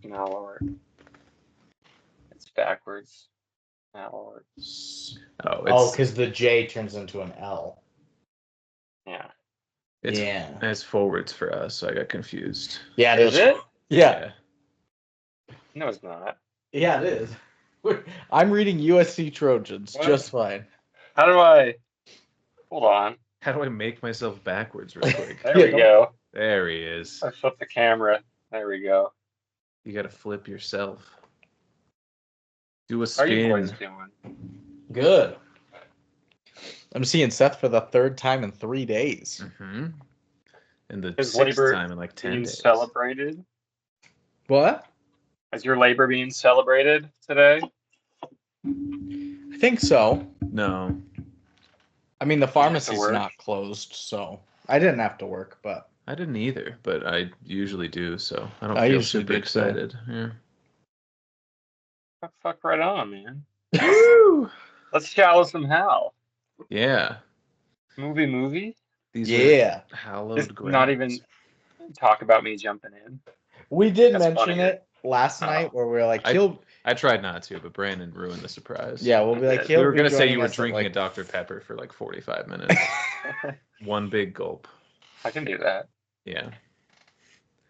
Malort. It's backwards. Malort. Oh, because the J turns into an L. Yeah. It's forwards for us, so I got confused. Yeah, Is it? Yeah. No, it's not. Yeah, it is. I'm reading USC Trojans What? just fine. How do I... Hold on. How do I make myself backwards real quick? There we go. There he is. I flipped the camera. There we go. You gotta flip yourself. Do a How are you spin. boys doing? Good. I'm seeing Seth for the third time in 3 days. Mm-hmm. And the Is sixth labor time in like 10 being days. celebrated? What? Is your labor being celebrated today? I think so. No. I mean, the pharmacy's work? not closed, so I didn't have to work, but I didn't either, but I usually do, so I don't I feel usually super do, too. excited. Yeah. Fuck right on, man. Woo! Let's shallow some Hal. Yeah. Movie? These yeah. are hallowed Just grounds. not even talk about me jumping in. We did That's mention funnier. it last night where we were like, I tried not to, but Brandon ruined the surprise. yeah, we'll be like, We We were going gonna say you were drinking a Dr. Pepper for like 45 minutes. One big gulp. I can do that. Yeah.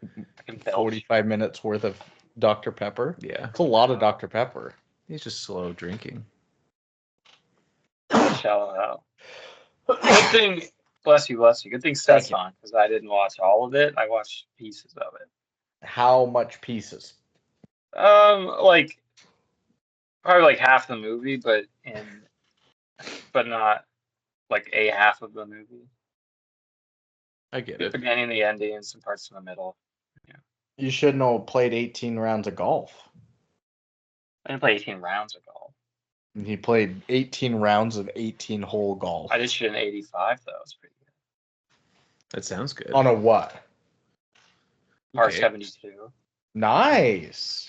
I can belch. 45 minutes worth of Dr. Pepper. Yeah. It's a lot of Dr. Pepper. He's just slow drinking. Shallow Hal. Good thing, bless you. Good thing Seth's you. on, because I didn't watch all of it. I watched pieces of it. How much pieces? Like probably like half the movie, but not like a half of the movie. I get The it. beginning, the ending, and some parts in the middle. Yeah. You should know played 18 rounds of golf. I didn't play 18 rounds of golf. He played 18 rounds of 18-hole golf. I just shoot an 85 though. It's pretty good. That sounds good. On a what? Par Okay. 72. Nice.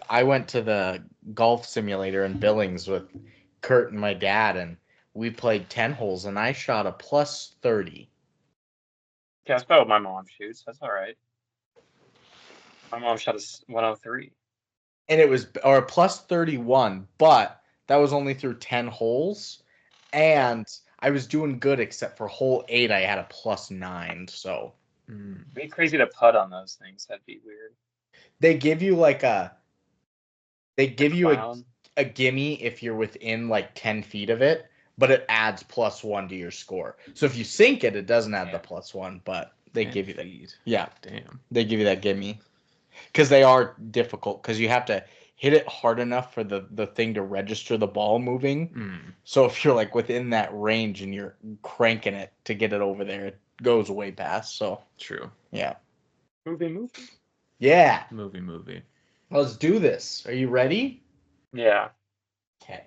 I went to the golf simulator in Billings with Kurt and my dad, and we played 10 holes, and I shot a plus 30. Yeah, that's about what my mom shoots. That's all right. My mom shot a 103. And it was, or a plus 31, but that was only through 10 holes, and I was doing good except for hole 8, I had a plus 9, so. It'd be crazy to putt on those things. That'd be weird. They give you a gimme if you're within like 10 feet of it, but it adds plus 1 to your score. So if you sink it, it doesn't add the plus 1, but they give you that. Yeah. Damn. They give you that gimme. Because they are difficult, because you have to hit it hard enough for the thing to register the ball moving. So if you're like within that range and you're cranking it to get it over there, it goes way past. So True. yeah. Movie. Yeah. Movie. Let's do this. Are you ready? Yeah. Okay.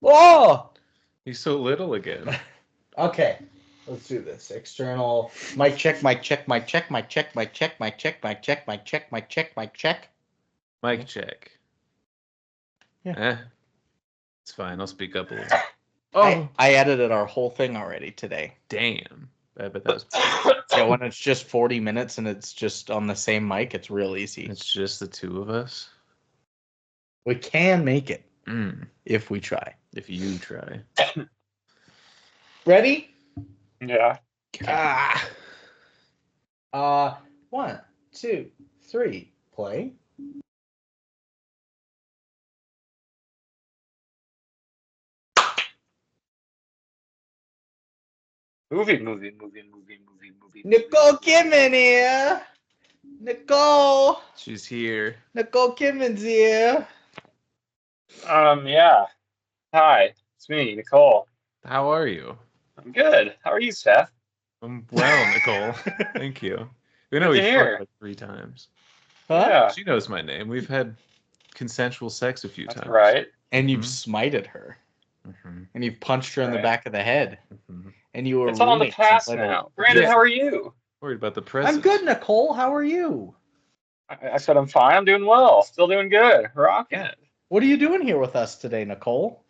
Oh! He's so little again. Okay. Let's do this. External mic check. Mic check. Yeah. It's fine. I'll speak up a little. Oh, I edited our whole thing already today. Damn. I bet that was. Yeah, when it's just 40 minutes and it's just on the same mic, it's real easy. It's just the two of us. We can make it if we try. If you try. Ready? Yeah. 1, 2, 3, play. Movie. Nicole Kidman here. Nicole. She's here. Nicole Kidman's here. Yeah. Hi, it's me, Nicole. How are you? I'm good. How are you, Seth? I'm well, Nicole. Thank you. We know Good to we've hear. fucked like 3 times. Huh? Yeah. She knows my name. We've had consensual sex a few That's times. right. And you've smited her. And you've punched her in the back of the head. And you were It's all in the roommates past and played now. Brandon, Yeah. how are you? Worried about the present. I'm good, Nicole. How are you? I said I'm fine. I'm doing well. Still doing good. Rocking it. What are you doing here with us today, Nicole?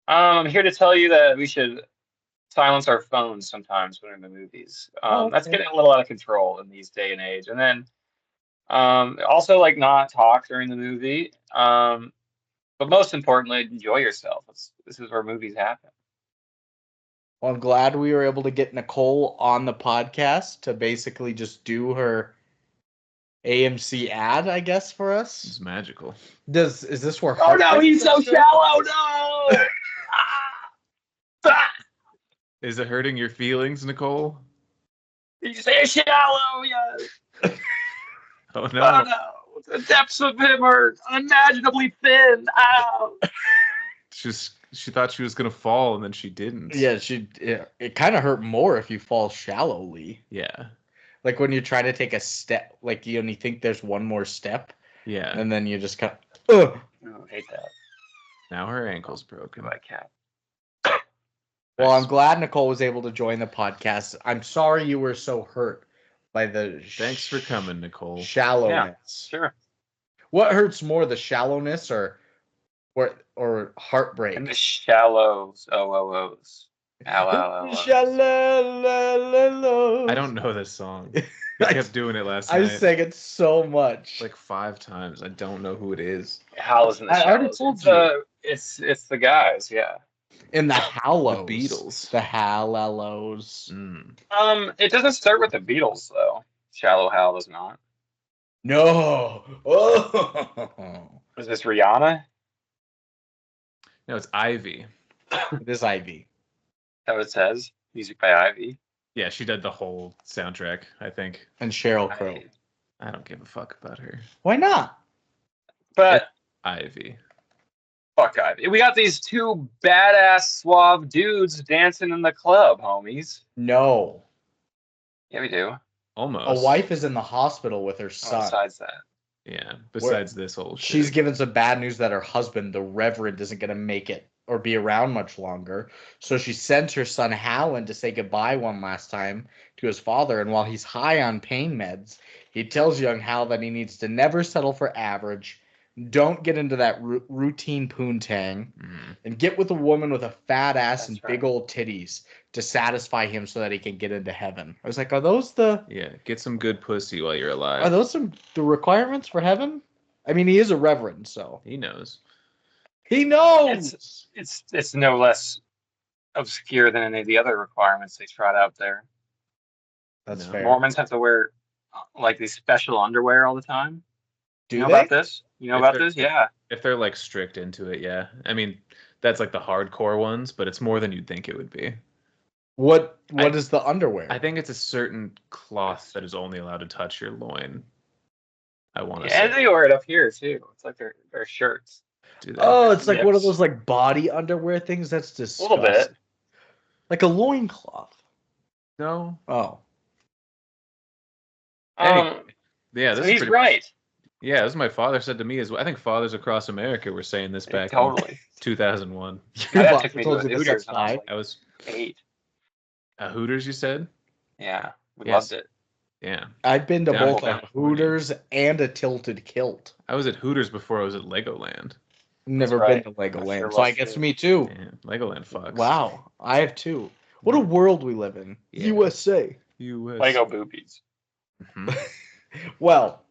I'm here to tell you that we should silence our phones sometimes when we're in the movies. That's Okay. getting a little out of control in these day and age. And then also like not talk during the movie. But most importantly, enjoy yourself. This is where movies happen. Well, I'm glad we were able to get Nicole on the podcast to basically just do her AMC ad, I guess, for us. It's magical. Is this where? Oh no, Heartbreak he's so comes in? shallow. No. Is it hurting your feelings, Nicole? Did you say shallow? Yes. Oh Oh no. no. The depths of him are unimaginably thin. Ow. She thought she was gonna fall and then she didn't. Yeah, it kind of hurt more if you fall shallowly. Yeah. Like when you're trying to take a step, like you only think there's one more step, Yeah. and then you just kind of. Oh, I hate that. Now her ankle's broken. Goodbye, cat. Well, I'm glad Nicole was able to join the podcast. I'm sorry you were so hurt by the. Thanks for coming, Nicole. Shallowness. Sure. What hurts more, the shallowness or heartbreak? And the shallows. OOOs. Hello. Shallow. I don't know this song. I kept doing it last I night. sang it so much. Like 5 times. I don't know who it is. Howl's in the I already shallows. told It's, you. it's the guys, yeah. In the Hallows. The Beatles. The Hallows. It doesn't start with the Beatles though. Shallow Hal does not. No. Oh. Is this Rihanna? No, it's Ivy. It is Ivy. Is that what it says? Music by Ivy. Yeah, she did the whole soundtrack, I think. And Sheryl Crow. I don't give a fuck about her. Why not? But Ivy. fuck Ivy. We got these two badass suave dudes dancing in the club, homies. No. Yeah, we do. Almost. A wife is in the hospital with her son. Besides that. Yeah, besides this whole shit. She's given some bad news that her husband, the Reverend, isn't going to make it or be around much longer. So she sends her son Hal in to say goodbye one last time to his father. And while he's high on pain meds, he tells young Hal that he needs to never settle for average, don't get into that routine poontang, and get with a woman with a fat ass and big old titties to satisfy him so that he can get into heaven. I was like, are those Yeah, get some good pussy while you're alive. Are those the requirements for heaven? I mean, he is a reverend, so He knows. he knows. It's no less obscure than any of the other requirements they trot out there. That's No. fair. Mormons have to wear like these special underwear all the time. Do you know they? about this? You know If about they're- this? Yeah. If they're like strict into it, yeah. I mean, that's like the hardcore ones, but it's more than you'd think it would be. What is the underwear? I think it's a certain cloth that is only allowed to touch your loin. I want to And say. they wear it up here too. It's like their shirts. Do they? Oh, it's like one of Yes. those like body underwear things. That's A disgusting. little bit. Like a loincloth. No. Oh. Anyway, yeah, So this is he's pretty. right. Yeah, this is my father said to me as well. I think fathers across America were saying this back in Totally. 2001. My Your dad boss took me told to you a this Hooters at when I was five? like I was 8. Hooters, you said? Yeah, we Yes. loved it. Yeah. I've been to Down in both a California. Hooters and a Tilted Kilt. I was at Hooters before I was at Legoland. Never right. been to Legoland, I sure so I was guess too. me too. Yeah, Legoland fucks. Wow, I have two. What a world we live in. Yeah. USA. US. Lego boobies. Mhm. Well,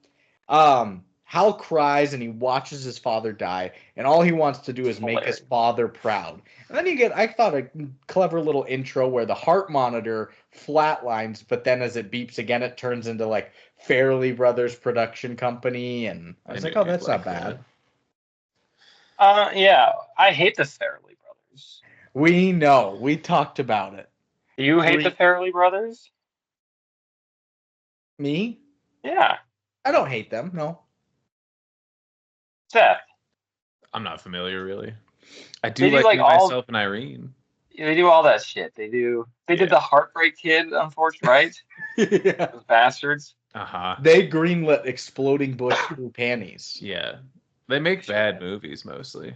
Hal cries and he watches his father die, and all he wants to do is make his Hilarious. father proud. And then you get, I thought, a clever little intro where the heart monitor flatlines, but then as it beeps again, it turns into like Fairley Brothers production company, and I was I like, knew oh, you'd that's not like bad. Yeah, I hate the Farrelly brothers. We know. We talked about it. Do you hate the Farrelly brothers? Me? Yeah, I don't hate them, no. Seth. I'm not familiar really. I They do do, like like, Me, all- Myself, and Irene. They do all that shit. They Yeah. did the Heartbreak Kid, unfortunately, right? Yeah. Those bastards. Uh-huh. They greenlit Exploding Bush through panties. Yeah. They make bad movies mostly.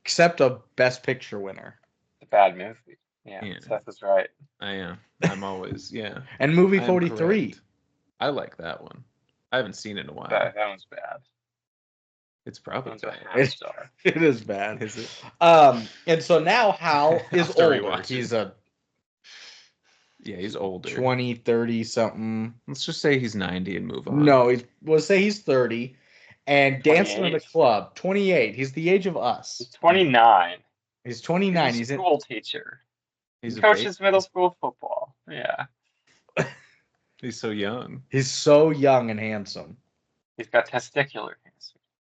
Except a Best Picture winner. It's a bad movie. Yeah, Yeah. Seth is right. I am. I'm always, yeah. And movie I'm 43. correct. I like that one. I haven't seen it in a while. That one's bad. It's That probably one's a bad. half star. It is bad. Is it? And so now Hal is I'll have to older. rewatch it. He's a Yeah, he's older. 20, 30 something. Let's just say he's 90 and move on. No, we'll say he's 30 and dancing at a 28. club. 28. He's the age of us. He's 29. He's 29. He's He's a school teacher. He's He a coaches baby. middle school football. Yeah. He's so young. He's so young and handsome. He's got testicular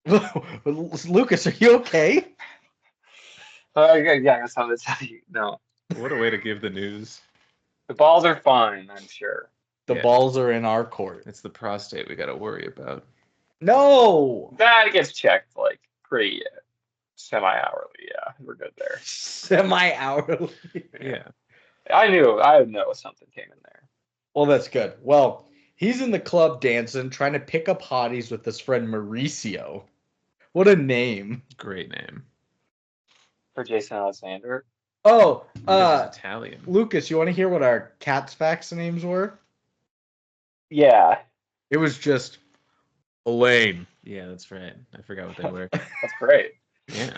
cancer. Lucas, are you okay? Yeah, that's how they tell you. No. What a way to give the news. The balls are fine, I'm sure. The Yeah. balls are in our court. It's the prostate we got to worry about. No! That gets checked like pretty semi-hourly. Yeah, we're good there. Semi-hourly. Yeah. I know something came in there. Well, that's good. Well, he's in the club dancing, trying to pick up hotties with his friend Mauricio. What a name. Great name. For Jason Alexander. Oh, Because he's Italian. Lucas, you want to hear what our Cats Facts names were? Yeah, It was just Elaine. Yeah, that's right. I forgot what they were. that's great. Yeah.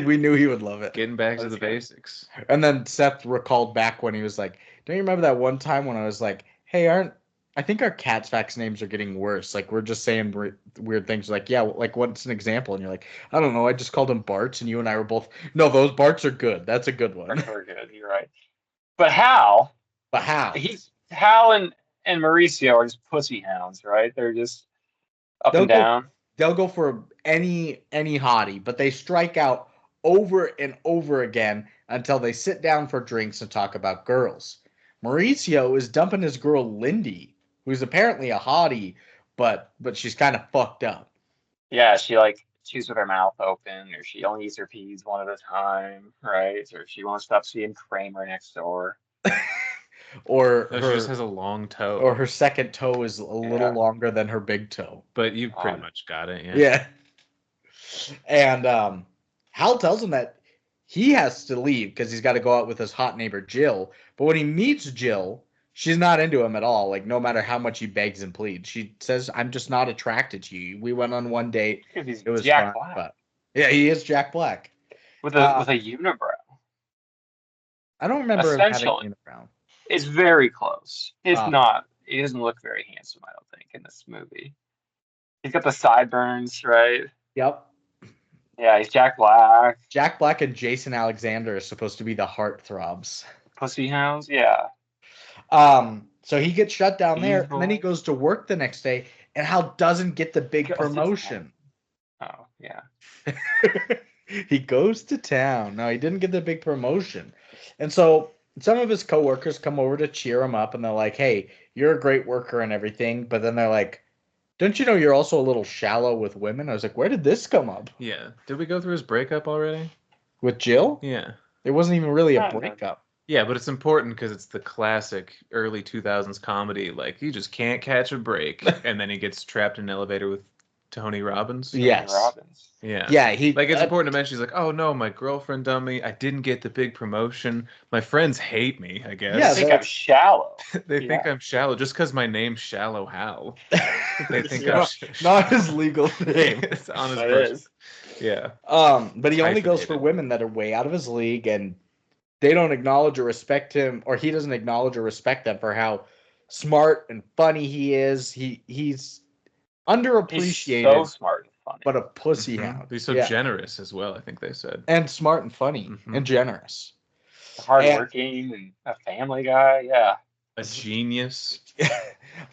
We knew he would love it. Getting back to That's the good. basics. And then Seth recalled back when he was like, don't you remember that one time when I was like, hey, I think our Cats Facts names are getting worse. Like, we're just saying weird things. Like, yeah, like, what's an example? And you're like, I don't know. I just called them Barts. And you and I were both, no, those Barts are good. That's a good one. We're good. You're right. But Hal, But how? Hal and Mauricio are just pussy hounds, right? They're just up and down. They'll go for any hottie, but they strike out over and over again until they sit down for drinks and talk about girls. Mauricio is dumping his girl Lindy, who's apparently a hottie, but she's kind of fucked up. Yeah, she like chews with her mouth open, or she only eats her peas one at a time, right? Or she won't stop seeing Kramer next door. Or No, she just has a long toe. or her second toe is a little longer than her big toe. But you pretty much got it, yeah. Yeah. And Hal tells him that he has to leave because he's got to go out with his hot neighbor Jill. But when he meets Jill, she's not into him at all. Like, no matter how much he begs and pleads, she says, "I'm just not attracted to you. We went on one date. Because he's It was Jack fun, Black but yeah, he is Jack Black with a unibrow. I don't remember him having Essentially. a unibrow. It's very close. It's Ah. not. He doesn't look very handsome, I don't think, in this movie. He's got the sideburns, right? Yep. Yeah, he's Jack Black. Jack Black and Jason Alexander are supposed to be the heartthrobs. Pussy hounds, yeah. So he gets shut down there, and then he Evil. goes to work the next day, and Hal doesn't get the big Goes to promotion. Oh, yeah. He goes to town. No, he didn't get the big promotion. And so some of his coworkers come over to cheer him up, and they're like, hey, you're a great worker and everything. But then they're like, don't you know you're also a little shallow with women? I was like, where did this come up? Yeah. Did we go through his breakup already? With Jill? Yeah. It wasn't even really a Kinda. breakup. Yeah, but it's important because it's the classic early 2000s comedy. Like, he just can't catch a break. And then he gets trapped in an elevator with Tony Robbins. Yes. Robbins. Yeah. Yeah, Like, it's important to mention, he's like, oh, no, my girlfriend dumped me. I didn't get the big promotion. My friends hate me, I guess. Yeah, I think I'm shallow. They think Yeah. I'm shallow just because my name's Shallow Hal. They think Yeah. I'm not his legal name. It's on his That birth. is. Yeah. But he only goes for Hyphenated. women that are way out of his league, and they don't acknowledge or respect him, or he doesn't acknowledge or respect them for how smart and funny he is. He's underappreciated, He's so smart and funny. but a pussy Mhm. hound. He's so Yeah. generous as well, I think they said. And smart and funny Mhm. and generous. Hardworking and a family guy. Yeah. A genius.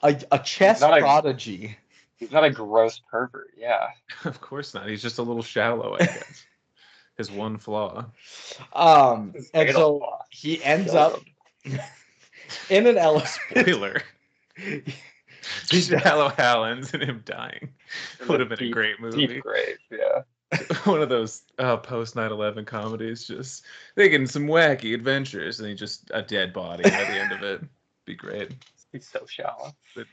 a chess Not a- prodigy. He's not a gross pervert. Yeah. Of course not. He's just a little shallow, I guess. His one flaw. His And fatal so flaw. he ends Kills up him. in an elevator. Spoiler. Shallow Hal ends in him dying. Would have been a great movie. Deep grave. Yeah. One of those post 9/11 comedies, just thinking some wacky adventures, and he just a dead body by the end of it. Be great. He's so shallow. But,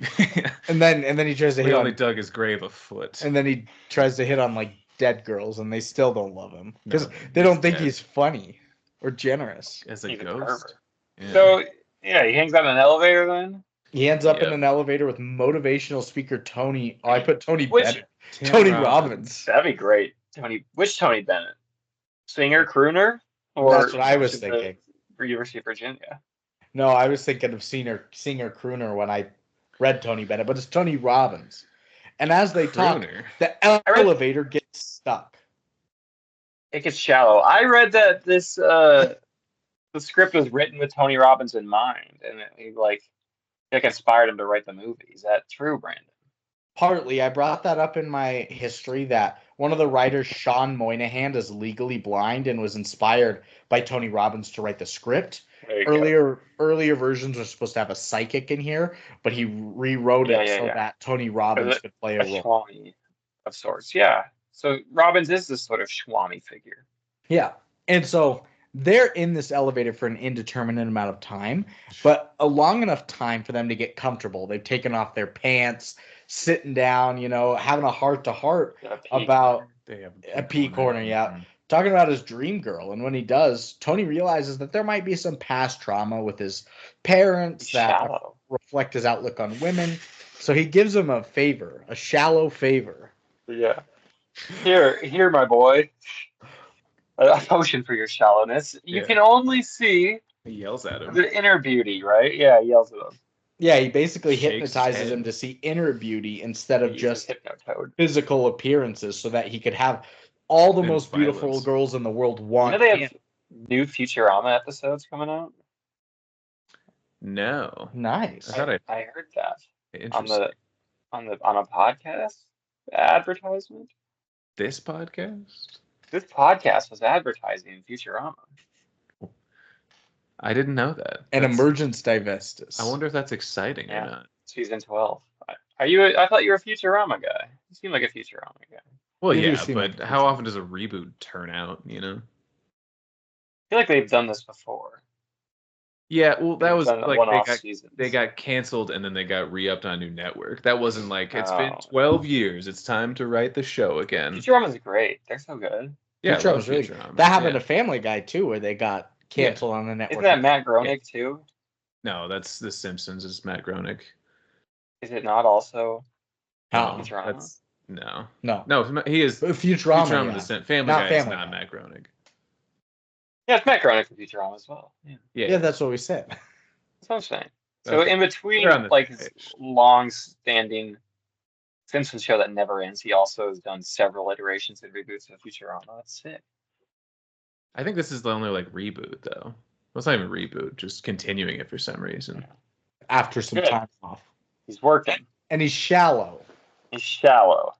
And then he tries to we hit only on, dug his grave a foot. and then he tries to hit on like dead girls, and they still don't love him because No, they don't he's think dead. he's funny or generous. As a He's a ghost. pervert. Yeah. So yeah, he hangs out in an elevator then. He ends up in Yep. an elevator with motivational speaker Tony. Oh, I put Tony Which- Bennett. Tim Tony Robbins. That'd be great. Which Tony Bennett? Singer, crooner, or That's what I was the thinking. University of Virginia. No, I was thinking of singer crooner when I read Tony Bennett, but it's Tony Robbins. And as they talk, Crooner. the read- elevator gets stuck. It gets shallow. I read that this the script was written with Tony Robbins in mind, and he like inspired him to write the movie. Is that true, Brandon? Partly, I brought that up in my history that one of the writers, Sean Moynihan, is legally blind and was inspired by Tony Robbins to write the script. There you go. Earlier versions were supposed to have a psychic in here, but he rewrote it so that Tony Robbins could play a role. Schwami of sorts, yeah. So Robbins is this sort of Schwami figure. Yeah, and so they're in this elevator for an indeterminate amount of time, but a long enough time for them to get comfortable. They've taken off their pants, sitting down, having a heart-to-heart about They have a pee corner, yeah. Talking about his dream girl. And when he does, Tony realizes that there might be some past trauma with his parents that reflect his outlook on women. So he gives him a favor, a shallow favor. Yeah. Here, my boy. A potion for your shallowness. You can only see he yells at him. The inner beauty, right? Yeah, he yells at him. Yeah, he basically hypnotizes him to see inner beauty instead of just physical appearances, so that he could have all the most beautiful girls in the world want. They have new Futurama episodes coming out? No. Nice. I heard that on a podcast advertisement. This podcast? This podcast was advertising Futurama. I didn't know that. An emergence divestus. I wonder if that's exciting or not. Season 12. I thought you were a Futurama guy. You seem like a Futurama guy. Well, yeah, but how often does a reboot turn out, I feel like they've done this before. Yeah, well, that was like they got canceled and then they got re-upped on a new network. That wasn't like, it's been 12 years. It's time to write the show again. Futurama's great. They're so good. Yeah, Futurama's really good. That happened to Family Guy, too, where they got canceled on the network. Isn't that Matt Groening, too? No, that's The Simpsons. It's Matt Groening. Is it not also Futurama? No, he is Futurama. Yeah. Family Guy is not Matt Groening. Yeah, it's Matt Groening for Futurama as well. Yeah, that's what we said. That's what I'm saying. So in between, like, his long-standing Simpsons show that never ends, he also has done several iterations and reboots of Futurama. That's sick. I think this is the only reboot though. Well, it's not even a reboot, just continuing it for some reason. After some time off. He's working. And he's shallow. Shallow.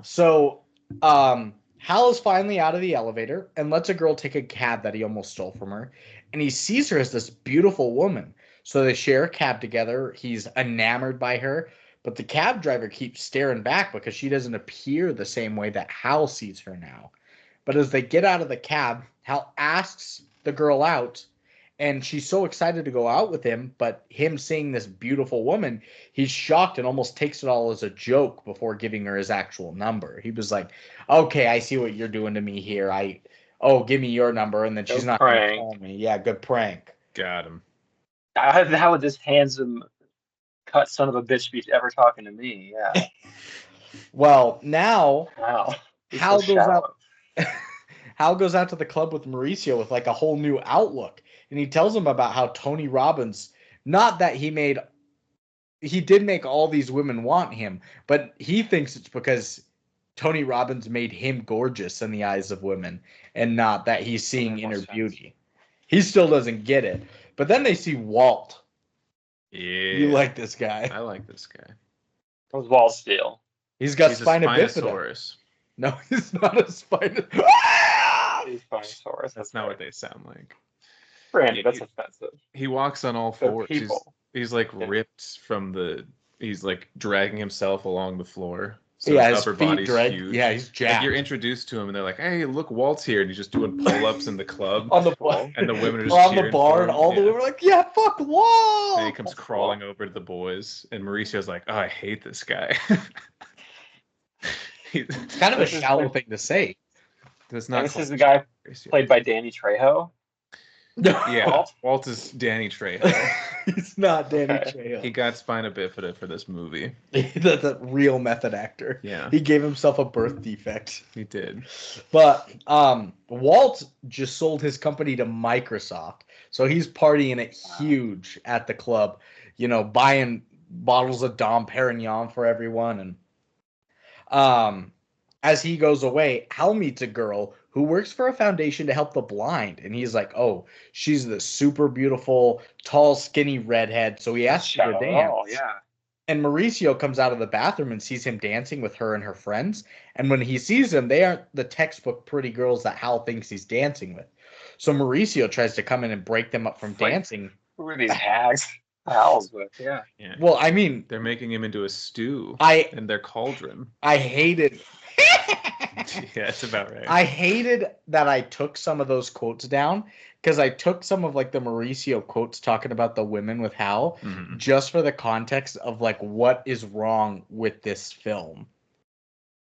So, Hal is finally out of the elevator and lets a girl take a cab that he almost stole from her. And he sees her as this beautiful woman. So they share a cab together. He's enamored by her. But the cab driver keeps staring back because she doesn't appear the same way that Hal sees her now. But as they get out of the cab, Hal asks the girl out. And she's so excited to go out with him, but him seeing this beautiful woman, he's shocked and almost takes it all as a joke before giving her his actual number. He was like, okay, I see what you're doing to me here. Give me your number, and then she's not going to call me. Yeah, good prank. Got him. How would this handsome cut son of a bitch be ever talking to me? Yeah. Well, now Hal goes out to the club with Mauricio with like a whole new outlook. And he tells him about how Tony Robbins, not that he did make all these women want him, but he thinks it's because Tony Robbins made him gorgeous in the eyes of women and not that he's seeing inner beauty. He still doesn't get it. But then they see Walt. Yeah. You like this guy. I like this guy. What was Walt steal? He's got spina bifida. No, he's not a Spinosaurus. He's Spinosaurus. That's not what they sound like. Randy, that's offensive. He walks on all fours. He's like ripped from he's like dragging himself along the floor. So his upper body's huge. Yeah, he's jacked. Like you're introduced to him and they're like, hey, look, Walt's here. And he's just doing pull-ups in the club. On the bar. And the women are just on the bar and all the women are like, yeah, fuck Walt. And he comes crawling over to the boys. And Mauricio's like, oh, I hate this guy. It's kind of a shallow thing to say. This is the guy played by Danny Trejo. Yeah, Walt is Danny Trejo. He's not Danny Trejo. He got spina bifida for this movie. That's a real method actor. Yeah. He gave himself a birth defect. He did. But Walt just sold his company to Microsoft. So he's partying it huge at the club, buying bottles of Dom Perignon for everyone. And as he goes away, Hal meets a girl who works for a foundation to help the blind. And he's like, oh, she's the super beautiful, tall, skinny redhead. So he asks her to dance. Oh, yeah. And Mauricio comes out of the bathroom and sees him dancing with her and her friends. And when he sees them, they aren't the textbook pretty girls that Hal thinks he's dancing with. So Mauricio tries to come in and break them up from dancing. Who are these hags? Hal's with, yeah. Well, I mean, they're making him into a stew in their cauldron. I hated. Yeah, that's about right. I hated that I took some of those quotes down because I took some of like the Mauricio quotes talking about the women with Hal just for the context of like what is wrong with this film.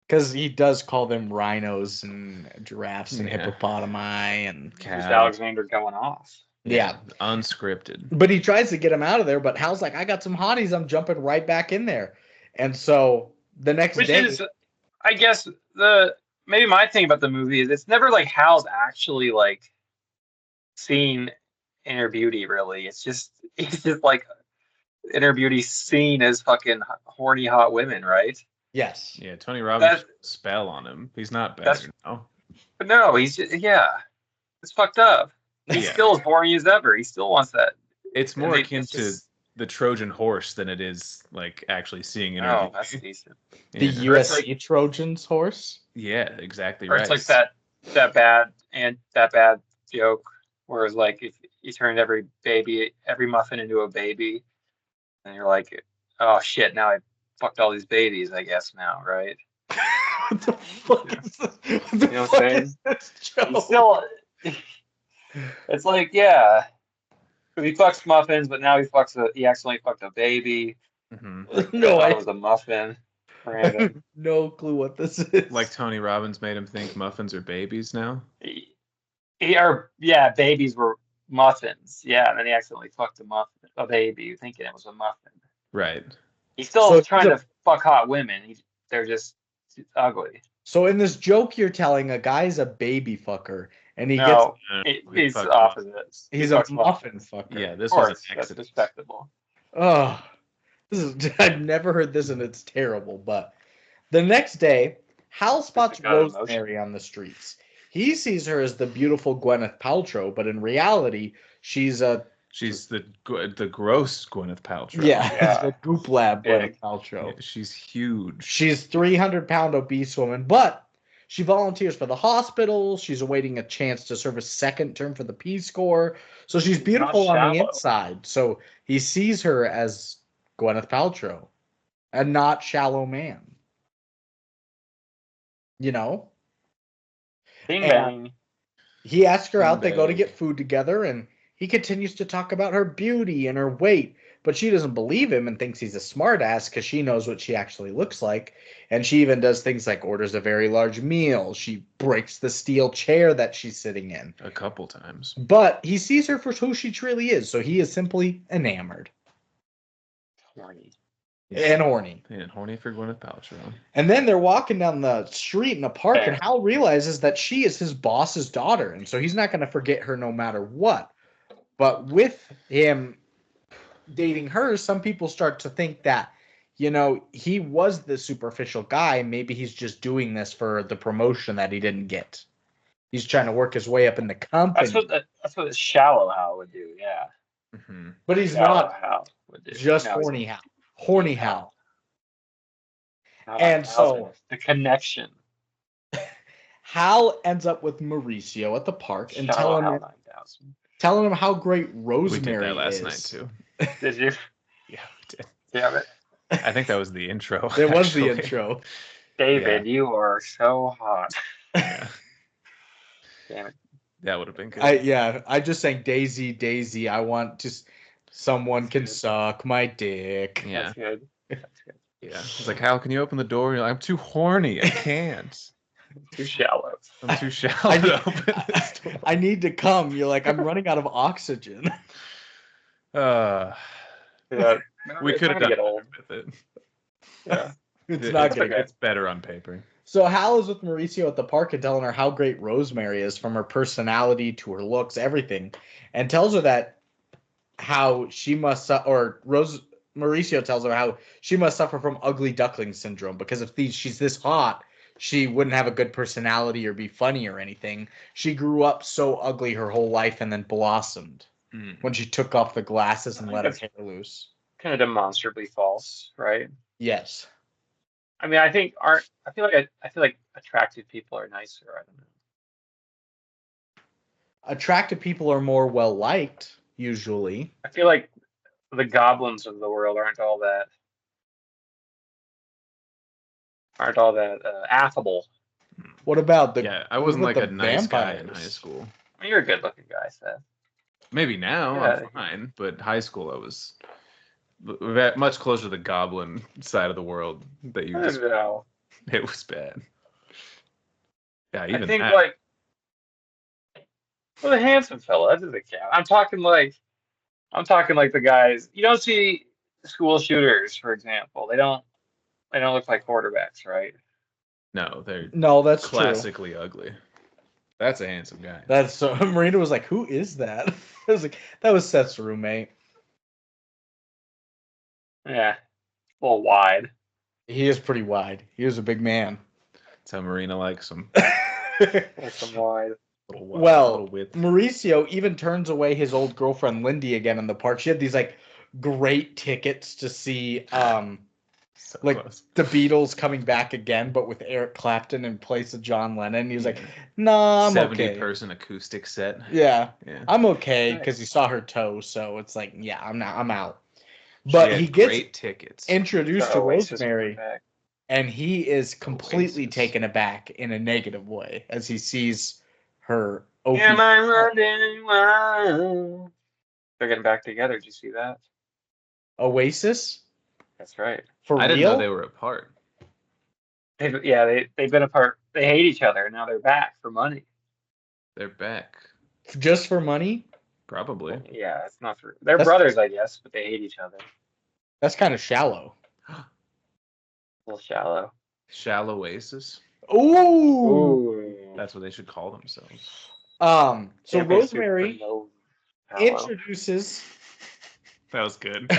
Because he does call them rhinos and giraffes and hippopotami and just Alexander going off. Yeah. Unscripted. But he tries to get him out of there, but Hal's like, I got some hotties, I'm jumping right back in there. And so the next day... Which is, I guess, maybe my thing about the movie is it's never like Hal's actually like seen inner beauty, really. It's just like inner beauty seen as fucking horny hot women, right? Yes. Yeah, Tony Robbins spell on him. He's not better now. But no, he's just, it's fucked up. He's still as horny as ever. He still wants that. It's more akin to the Trojan horse than it is like actually seeing inner beauty. Oh, that's decent. The USC Trojans horse? Yeah, exactly right. It's like that bad joke where it's like if you turned every muffin into a baby, and you're like, oh shit, now I fucked all these babies, I guess now, right? What the fuck is this? You know what I'm saying? It's like, yeah. He fucks muffins, but now he accidentally fucked a baby. No, it was a muffin. Random. No clue what this is. Like Tony Robbins made him think muffins are babies now? Babies were muffins. Yeah, and then he accidentally fucked a baby, thinking it was a muffin. Right. He's still trying to fuck hot women. They're just ugly. So in this joke you're telling, a guy's a baby fucker, and he's opposite. He's a muffin fucker. Yeah, this was an accident. That's respectable. Oh, I've never heard this, and it's terrible. But the next day, Hal spots Rosemary on the streets. He sees her as the beautiful Gwyneth Paltrow, but in reality, she's the gross Gwyneth Paltrow. Yeah. The Goop Lab Gwyneth Paltrow. Yeah, she's huge. She's 300-pound obese woman, but she volunteers for the hospital. She's awaiting a chance to serve a second term for the Peace Corps. So she's beautiful on the inside. So he sees her as Gwyneth Paltrow, a not shallow man. You know? Bing bang. He asks her out. They go to get food together, and he continues to talk about her beauty and her weight, but she doesn't believe him and thinks he's a smartass because she knows what she actually looks like. And she even does things like orders a very large meal. She breaks the steel chair that she's sitting in. A couple times. But he sees her for who she truly is, so he is simply enamored. Horny. And horny. And horny for Gwyneth Paltrow. And then they're walking down the street in a park, and Hal realizes that she is his boss's daughter, and so he's not going to forget her no matter what. But with him dating her, some people start to think that, he was the superficial guy. Maybe he's just doing this for the promotion that he didn't get. He's trying to work his way up in the company. That's what Shallow Hal would do, yeah. Mm-hmm. But he's Shallow not Hal would do. Just horny Hal. Horny Hal. And so the connection. Hal ends up with Mauricio at the park and telling him how great Rosemary is. We did that last night too. Did you? Yeah, we did. Damn it. I think that was the intro. It was the intro. David, you are so hot. Yeah. Damn it. That would have been good. I just sang Daisy, Daisy. I want to. Someone can suck my dick. Yeah. That's good. Yeah. It's like, Hal, can you open the door? You're like, I'm too horny. I can't. Too shallow. I'm too shallow to open this door. I need to come. You're like, I'm running out of oxygen. Yeah. We could have done better with it. Yeah. It's not good. It's better on paper. So Hal is with Mauricio at the park and telling her how great Rosemary is, from her personality to her looks, everything, and tells her that how she must, Mauricio tells her how she must suffer from ugly duckling syndrome, because if she's this hot, she wouldn't have a good personality or be funny or anything. She grew up so ugly her whole life and then blossomed when she took off the glasses and let her hair loose. Kind of demonstrably false, right? Yes. I mean, I feel like attractive people are nicer. I don't know. Attractive people are more well liked usually. I feel like the goblins of the world aren't all that affable. What about the? Yeah, I wasn't like a nice guy in high vampires? school. I mean, you're a good-looking guy, Seth. Maybe now I'm fine, but high school I was much closer to the goblin side of the world that you just. No. It was bad. Yeah, even I think that. like, well, the handsome fella, that doesn't count. I'm talking like the guys. You don't see school shooters, for example. They don't look like quarterbacks, right? No, that's classically true. Ugly. That's a handsome guy. That's so. Marina was like, "Who is that?" I was like, "That was Seth's roommate." Yeah, a little wide. He is pretty wide. He was a big man. That's how Marina likes him. Like some wide. Well, Mauricio even turns away his old girlfriend Lindy again in the park. She had these like great tickets to see so like close. the Beatles coming back again, but with Eric Clapton in place of John Lennon. He was like, "Nah, I'm okay." 70-person acoustic set. Yeah, I'm okay, because he saw her toe, so it's like, yeah, I'm out. But he gets great tickets. introduced to Rosemary, and he is completely taken aback in a negative way as he sees her. Am I running wild? They're getting back together. Did you see that? Oasis? That's right. For real? I didn't know they were apart. They've been apart. They hate each other. Now they're back for money. They're back. Just for money? Probably. Yeah, it's not for. They're brothers, I guess, but they hate each other. That's kind of shallow. A little shallow. Shallow Oasis. Ooh. That's what they should call themselves. So Rosemary introduces. That was good.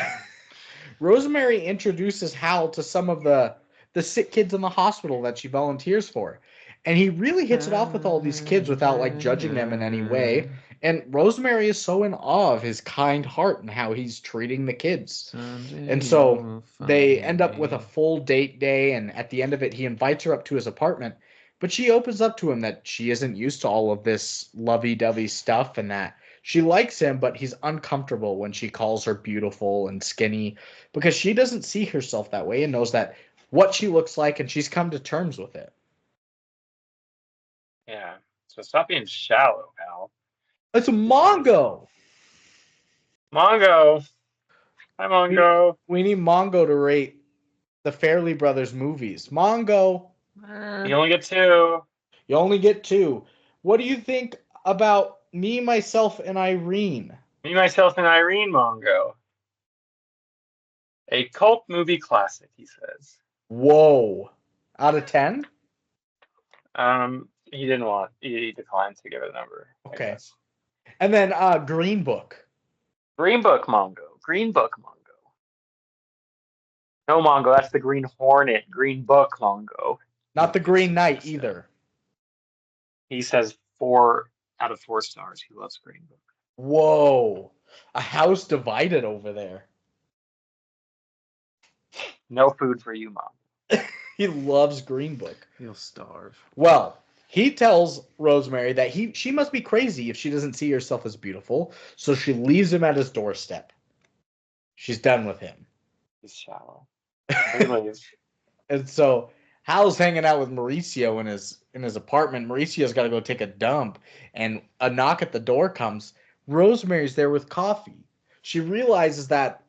Rosemary introduces Hal to some of the sick kids in the hospital that she volunteers for. And he really hits it off with all these kids without like judging them in any way. And Rosemary is so in awe of his kind heart and how he's treating the kids. And so they end up with a full date day, and at the end of it he invites her up to his apartment. But she opens up to him that she isn't used to all of this lovey-dovey stuff, and that she likes him, but he's uncomfortable when she calls her beautiful and skinny, because she doesn't see herself that way and knows that what she looks like, and she's come to terms with it. Yeah. So stop being shallow, pal. It's a Mongo. Mongo. Hi, Mongo. We need Mongo to rate the Farrelly Brothers movies. Mongo. You only get 2. You only get 2. What do you think about Me, Myself, and Irene? Me, Myself, and Irene, Mongo. A cult movie classic, he says. Whoa. Out of 10? He declined to give it a number. Okay. And then Green Book. Green Book, Mongo. Green Book, Mongo. No, Mongo, that's the Green Hornet. Green Book, Mongo. Not the Green Knight either. He says 4 out of 4 stars. He loves Green Book. Whoa. A house divided over there. No food for you, Mom. He loves Green Book. He'll starve. Well, he tells Rosemary that she must be crazy if she doesn't see herself as beautiful, so she leaves him at his doorstep. She's done with him. He's shallow. And so Hal's hanging out with Mauricio in his apartment. Mauricio's got to go take a dump, and a knock at the door comes. Rosemary's there with coffee. She realizes that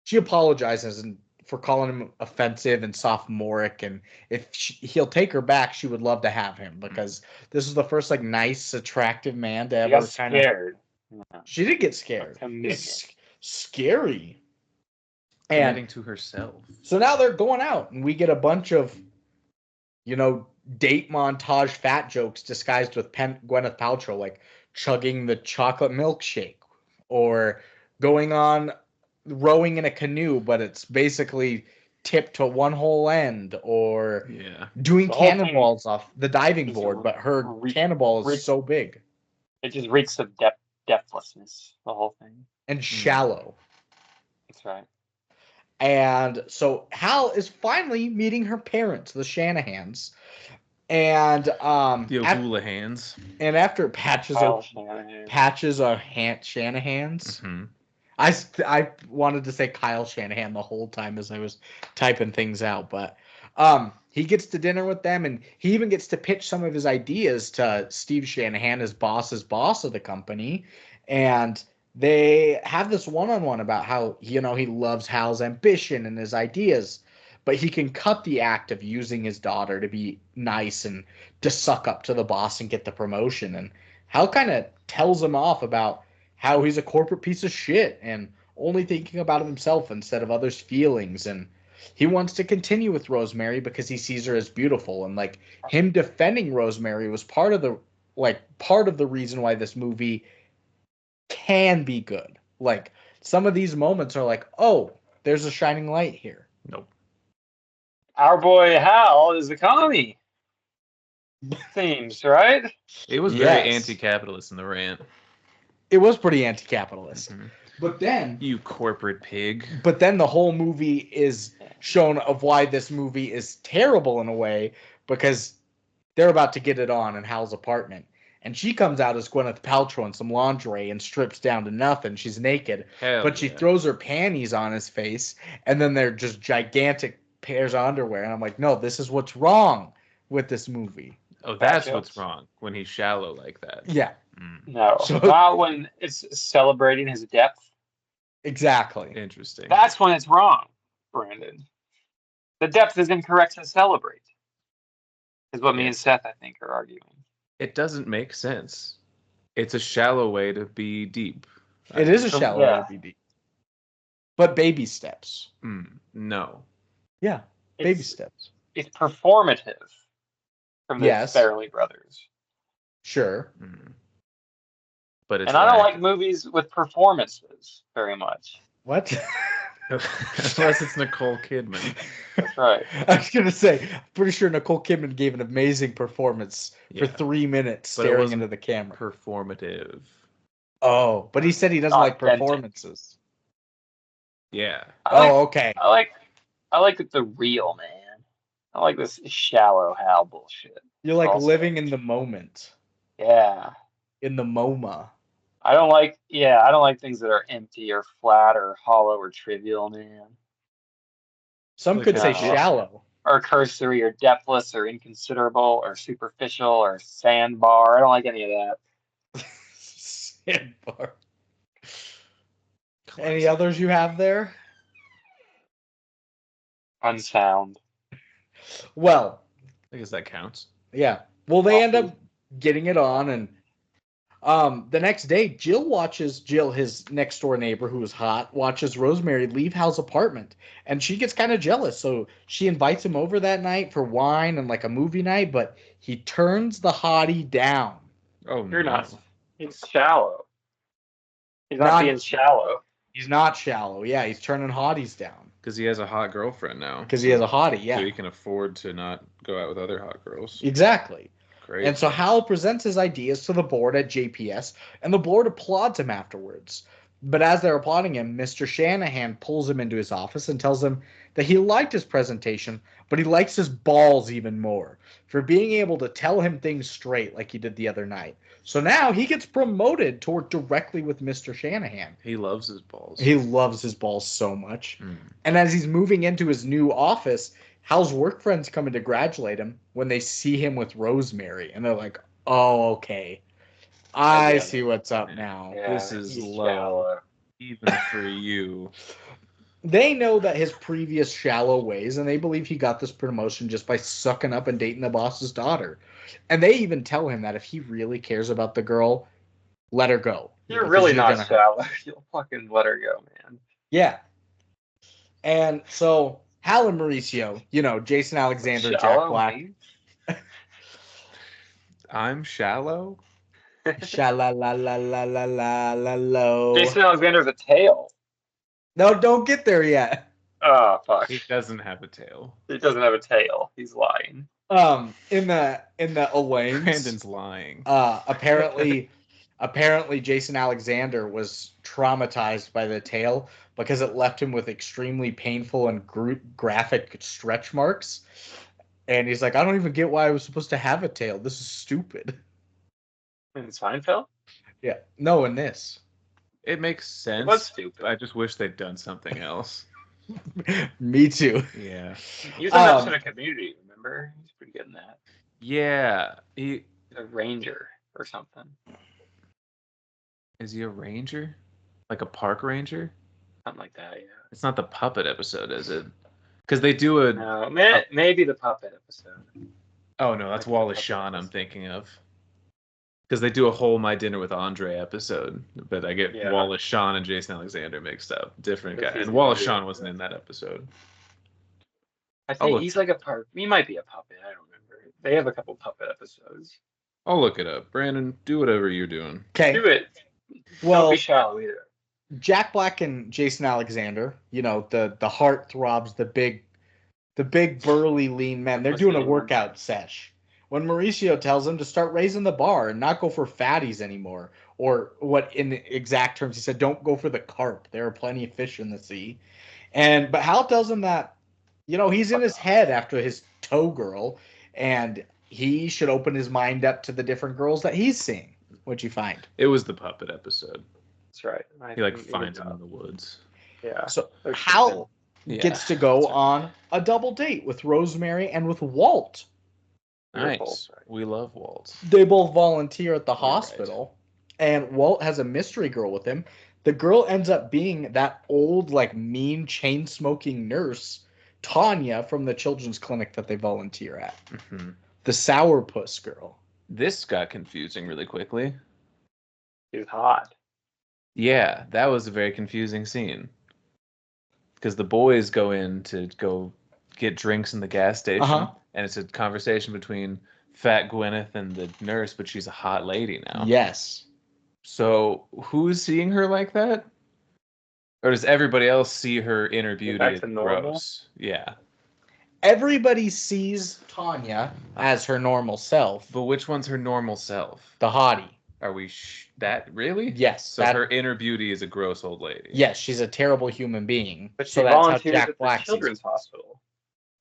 she apologizes for calling him offensive and sophomoric, and if he'll take her back, she would love to have him, because this is the first like nice, attractive man to ever kind of. Scared. She did get scared. It's scary. Committing to herself. So now they're going out, and we get a bunch of date montage fat jokes disguised with Gwyneth Paltrow, like chugging the chocolate milkshake, or going on rowing in a canoe, but it's basically tipped to one whole end, or doing cannonballs off the diving board, but her cannonball is so big. It just reeks of depthlessness, the whole thing. And shallow. That's right. And so Hal is finally meeting her parents, the Shanahans. And the O'Doulahans. And after patches are Shanahans. Mm-hmm. I wanted to say Kyle Shanahan the whole time as I was typing things out, but he gets to dinner with them, and he even gets to pitch some of his ideas to Steve Shanahan, his boss of the company, and they have this one-on-one about how he loves Hal's ambition and his ideas, but he can cut the act of using his daughter to be nice and to suck up to the boss and get the promotion. And Hal kind of tells him off about how he's a corporate piece of shit and only thinking about himself instead of others' feelings. And he wants to continue with Rosemary because he sees her as beautiful. And like him defending Rosemary was part of the reason why this movie can be good. Like some of these moments are like, oh, there's a shining light here. Nope. Our boy Hal is the commie. Themes, right? It was very anti-capitalist in the rant. It was pretty anti-capitalist. Mm-hmm. But then... You corporate pig. But then the whole movie is shown of why this movie is terrible in a way, because they're about to get it on in Hal's apartment. And she comes out as Gwyneth Paltrow in some lingerie and strips down to nothing. She's naked. But she throws her panties on his face, and then they're just gigantic pairs of underwear. And I'm like, no, this is what's wrong with this movie. Oh, that's what's wrong, when he's shallow like that. Yeah. No, not when it's celebrating his depth. Exactly. Interesting. That's when it's wrong, Brandon. The depth is incorrect to celebrate, is what me and Seth, I think, are arguing. It doesn't make sense. It's a shallow way to be deep. It is a shallow way to be deep. But baby steps. No. Yeah, baby steps. It's performative from the Farrelly brothers. Sure. But it's I don't like movies with performances very much. What? Unless it's Nicole Kidman. That's right. I was going to say, I'm pretty sure Nicole Kidman gave an amazing performance for 3 minutes staring into the camera. Performative. Oh, but he said he doesn't like performances. Yeah. Okay. I like the real man. I like this shallow Hal bullshit. You're like living in the moment. Yeah. In the MoMA. I don't like things that are empty or flat or hollow or trivial, man. Some could say shallow. Or cursory or depthless or inconsiderable or superficial or sandbar. I don't like any of that. Sandbar. Any others you have there? Unsound. Well, I guess that counts. Yeah. Well, they end up getting it on, and the next day, Jill, his next door neighbor who is hot, watches Rosemary leave Hal's apartment, and she gets kind of jealous. So she invites him over that night for wine and like a movie night, but he turns the hottie down. Oh, you're not. He's shallow. He's not being shallow. He's not shallow. Yeah, he's turning hotties down. Because he has a hot girlfriend now. Because he has a hottie, yeah. So he can afford to not go out with other hot girls. Exactly. Great. And so Hal presents his ideas to the board at JPS, and the board applauds him afterwards. But as they're applauding him, Mr. Shanahan pulls him into his office and tells him that he liked his presentation, but he likes his balls even more for being able to tell him things straight like he did the other night. So now he gets promoted to work directly with Mr. Shanahan. He loves his balls. He loves his balls so much. And as he's moving into his new office, Hal's work friends come and congratulate him when they see him with Rosemary. And they're like, oh, okay. I see what's up now. Yeah, this is low, even for you. They know that his previous shallow ways, and they believe he got this promotion just by sucking up and dating the boss's daughter. And they even tell him that if he really cares about the girl, let her go. You're really not shallow. You'll fucking let her go, man. Yeah. And so Hal and Mauricio, Jason Alexander, Jack Black. I'm shallow. Sha-la-la-la-la-la-la-low. Jason Alexander's a tail. No, don't get there yet. Oh, fuck. He doesn't have a tail. He doesn't have a tail. He's lying. In the Elaine's, Brandon's lying. Apparently Jason Alexander was traumatized by the tail because it left him with extremely painful and graphic stretch marks. And he's like, I don't even get why I was supposed to have a tail. This is stupid. In Seinfeld? Yeah. No, in this. It makes sense. It was stupid. I just wish they'd done something else. Me too. Yeah. He was in that episode of Community, remember? He's pretty good in that. Yeah. A ranger or something. Is he a ranger? Like a park ranger? Something like that, yeah. It's not the puppet episode, is it? Because they do a... No, maybe the puppet episode. Oh, no, that's Wallace Shawn I'm thinking of. Because they do a whole My Dinner with Andre episode. But I get Wallace Shawn and Jason Alexander mixed up. Different guy. And Wallace Shawn wasn't in that episode. I think he's like a part. He might be a puppet. I don't remember. They have a couple puppet episodes. I'll look it up. Brandon, do whatever you're doing. Okay. Do it. Well, don't be shallow either. Jack Black and Jason Alexander, you know, the heart throbs, the big burly lean men. They're doing a workout sesh. When Mauricio tells them to start raising the bar and not go for fatties anymore, or what in the exact terms he said, don't go for the carp. There are plenty of fish in the sea. But Hal tells him that, you know, he's in his head after his toe girl, and he should open his mind up to the different girls that he's seeing. What'd you find? It was the puppet episode. That's right. He like finds him in the woods. Yeah. So Hal gets to go on a double date with Rosemary and with Walt. Nice. We love Walt. They both volunteer at the hospital, and Walt has a mystery girl with him. The girl ends up being that old, like, mean, chain-smoking nurse, Tanya, from the children's clinic that they volunteer at. Mm-hmm. The sourpuss girl. This got confusing really quickly. He was hot. Yeah, that was a very confusing scene. Because the boys go in to go get drinks in the gas station, and it's a conversation between Fat Gwyneth and the nurse, but she's a hot lady now. Yes. So who's seeing her like that? Or does everybody else see her inner beauty as gross? Yeah. Everybody sees Tanya as her normal self. But which one's her normal self? The hottie. Are we that really? Yes. So her inner beauty is a gross old lady. Yes, she's a terrible human being. But so she that's how volunteers Jack at Black the children's hospital.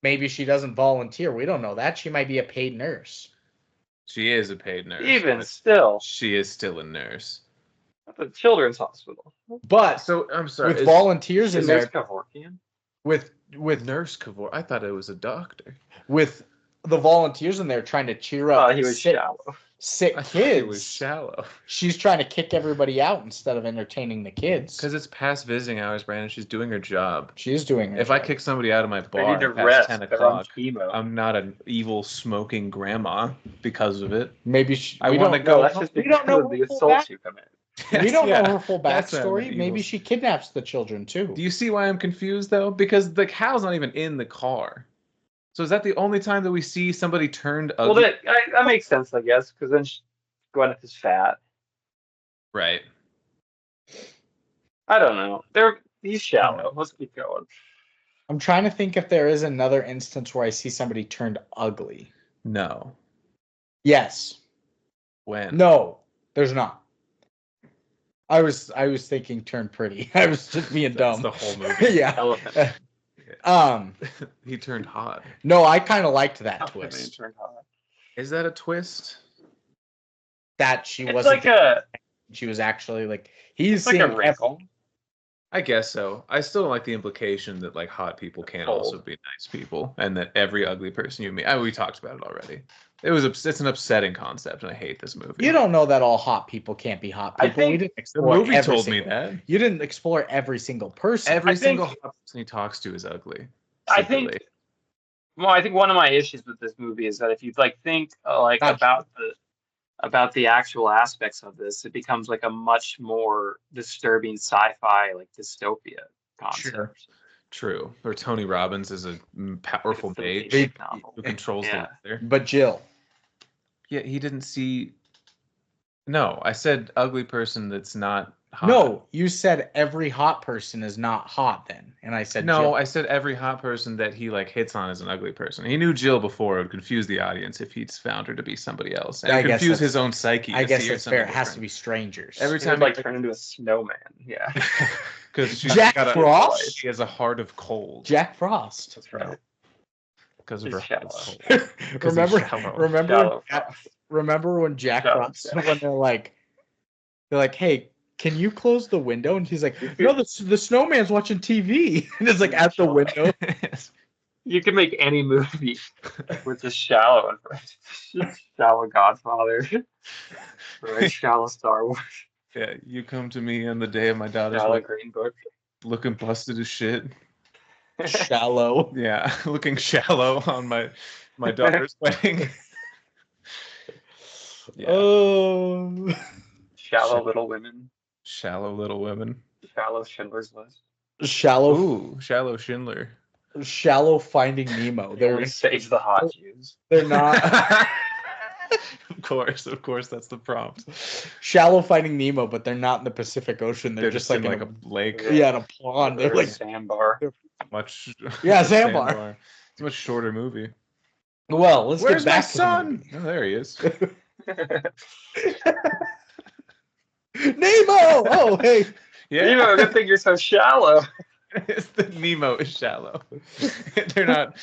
Maybe she doesn't volunteer. We don't know that. She might be a paid nurse. She is a paid nurse. Even still. She is still a nurse. At the children's hospital. But so I'm sorry. With volunteers in there. With Nurse Kevorkian. I thought it was a doctor. With the volunteers in there trying to cheer up. Oh, he was shallow. Sick kids. He was shallow. She's trying to kick everybody out instead of entertaining the kids. Because it's past visiting hours, Brandon. She's doing her job. She is doing her If job. I kick somebody out of my bar past 10 o'clock, I'm not an evil smoking grandma because of it. Maybe I want to go. That's just we don't know the assault you commit. We don't know her full backstory. Maybe she kidnaps the children too. Do you see why I'm confused though? Because the Hal's not even in the car. So is that the only time that we see somebody turned ugly? Well, that makes sense, I guess, because then Gwyneth is fat. Right. I don't know. He's shallow. Let's keep going. I'm trying to think if there is another instance where I see somebody turned ugly. No. Yes. When? No, there's not. I was thinking turned pretty. I was just being dumb. The whole movie. Yeah. He turned hot. No, I kind of liked that twist. Turned hot. Is that a twist? That she it's wasn't. Like she was actually like he's like seeing a wrinkle. I guess so. I still don't like the implication that like hot people can't also be nice people, and that every ugly person you meet. We talked about it already. It's an upsetting concept, and I hate this movie. You don't know that all hot people can't be hot people. I think we didn't explore the movie told me that. You didn't explore every single person. Every single hot person he talks to is ugly. Secretly. I think one of my issues with this movie is that if you think about the actual aspects of this, it becomes like a much more disturbing sci-fi, like dystopia concept. True. Or Tony Robbins is a powerful mage who controls the weather. But Jill. Yeah, he didn't see. No, I said ugly person that's not hot. No, you said every hot person is not hot then. And I said No, Jill. I said every hot person that he like hits on is an ugly person. He knew Jill before. It would confuse the audience if he'd found her to be somebody else. And I it guess confuse that's- his own psyche. I to guess see her that's fair. It somebody has to different. be strangers. Every He time would like turn into a snowman. Yeah. because she's Jack got Frost? she has a heart of cold. Jack Frost. That's right. Because of He's her heart of shallow. cold. 'Cause he's shallow. Remember when Jack Shallow Frost Jack. when they're like, hey, can you close the window? And he's like, no, the snowman's watching TV. And it's like at the window. You can make any movie with just shallow in front. Just shallow Godfather. Right? Shallow Star Wars. Yeah, you come to me on the day of my daughter's Shallow wedding, Green Book. looking busted as shit. Shallow. Yeah, looking shallow on my daughter's wedding. Yeah. Oh. Shallow Little Women. Shallow Little Women. Shallow Schindler's List. Shallow. Ooh, Shallow Schindler. Shallow Finding Nemo. They only save the hot Jews. They're not. Of course, that's the prompt. Shallow Finding Nemo, but they're not in the Pacific Ocean. They're just like in in a lake. yeah, in a pond. They're like sandbar. Much. Yeah, sandbar. It's a much shorter movie. Well, let's Where's get my back to the son? movie. Oh, there he is. Nemo! Oh, hey. Yeah. Nemo, good thing you're so shallow. It's the Nemo is shallow. They're not.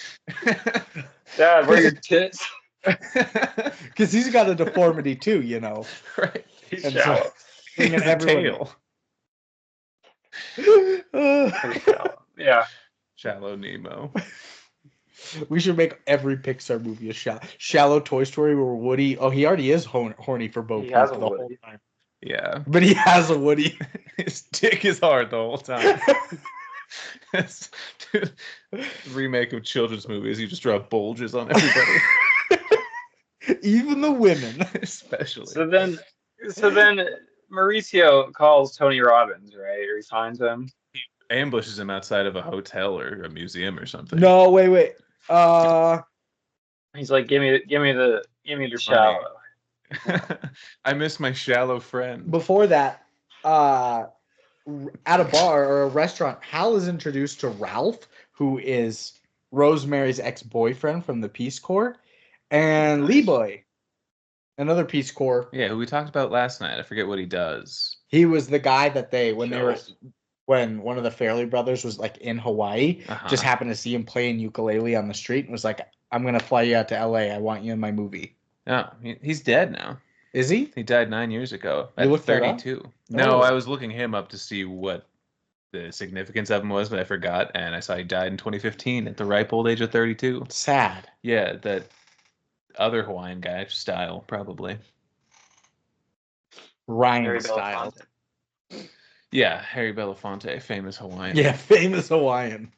Dad, where are your tits? Because he's got a deformity too, you know. Right. He's And shallow. so- Thing is, A everyone- tail. Pretty shallow. Yeah. Shallow Nemo. We should make every Pixar movie a shallow Toy Story where Woody. Oh, he already is horny for Bo He Peep has a the whole Woody. time. Yeah. But he has a Woody. His dick is hard the whole time. Dude, remake of children's movies, you just draw bulges on everybody. Even the women. Especially. So then Mauricio calls Tony Robbins, right? Or he finds him. Ambushes him outside of a hotel or a museum or something. No, wait. He's like, give me the shallow. I miss my shallow friend. Before that, at a bar or a restaurant, Hal is introduced to Ralph, who is Rosemary's ex-boyfriend from the Peace Corps, and Lee Boy, another Peace Corps. Yeah, who we talked about last night. I forget what he does. He was the guy that Kills. when one of the Fairley brothers was like in Hawaii, Uh-huh. just happened to see him playing ukulele on the street and was like, I'm gonna fly you out to LA. I want you in my movie. Oh, he's dead now. Is he? He died 9 years ago You at looked that up? 32. No, Oh. I was looking him up to see what the significance of him was, but I forgot, and I saw he died in 2015 at the ripe old age of 32. Sad. Yeah, that other Hawaiian guy style, probably. Ryan Harry style. Belafonte. Yeah, Harry Belafonte, famous Hawaiian. Yeah, famous Hawaiian.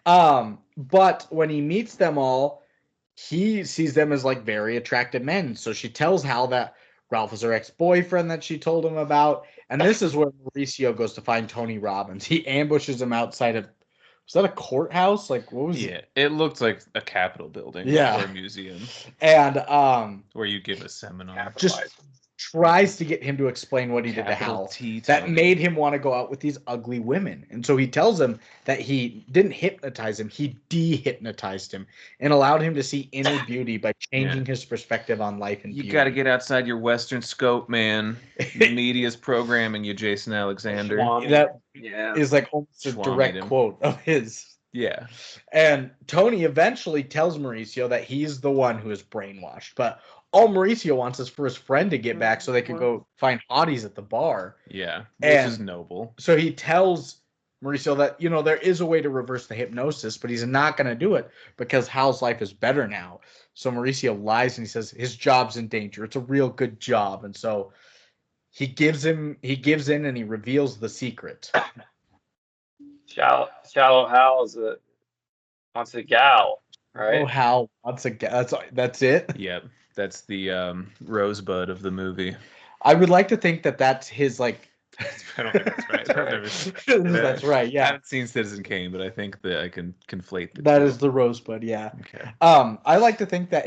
But when he meets them all, he sees them as like very attractive men. So she tells Hal that Ralph is her ex-boyfriend that she told him about. And this is where Mauricio goes to find Tony Robbins. He ambushes him outside of, was that a courthouse? Like, what was it? Yeah, it looked like a Capitol building Yeah. or a museum And where you give a seminar. just tries to get him to explain what he did to Capital Hal. T That Tony. made him want to go out with these ugly women. And so he tells him that he didn't hypnotize him, he de-hypnotized him and allowed him to see inner beauty by changing his perspective on life and You beauty. got to get outside your Western scope, man. The media's programming you, Jason Alexander. That Yeah. is like almost a Schwammied direct him. quote of his. Yeah. And Tony eventually tells Mauricio that he's the one who is brainwashed. But all Mauricio wants is for his friend to get back so they could go find hotties at the bar. Yeah. Which And- is noble. So he tells Mauricio that, you know, there is a way to reverse the hypnosis, but he's not going to do it because Hal's life is better now. So Mauricio lies and he says his job's in danger. It's a real good job. And so he gives in and he reveals the secret. Shallow Hal wants a gal, right? Oh, Hal wants a that's it. Yep. That's the rosebud of the movie. I would like to think that that's his like. I don't think that's right. I've never seen That's right. I Yeah, haven't seen Citizen Kane, but I think that I can conflate the that two. is the rosebud. Yeah. Okay. I like to think that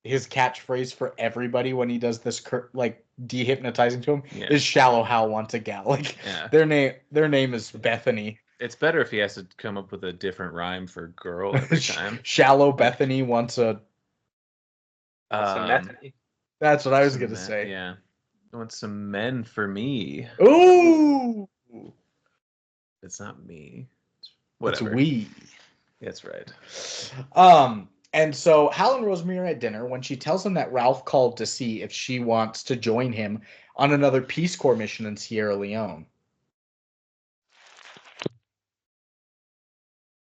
his catchphrase for everybody when he does this like dehypnotizing to him Yeah. is "Shallow Hal wants a gal." Like Yeah. their name is Bethany. It's better if he has to come up with a different rhyme for girl every time. Shallow Bethany wants a. Some methany. That's what I was gonna say. Yeah. I want some men for me. Ooh, It's not me. Whatever. it's we. That's right. And so Hal and Rosemary are at dinner when she tells him that Ralph called to see if she wants to join him on another Peace Corps mission in Sierra Leone.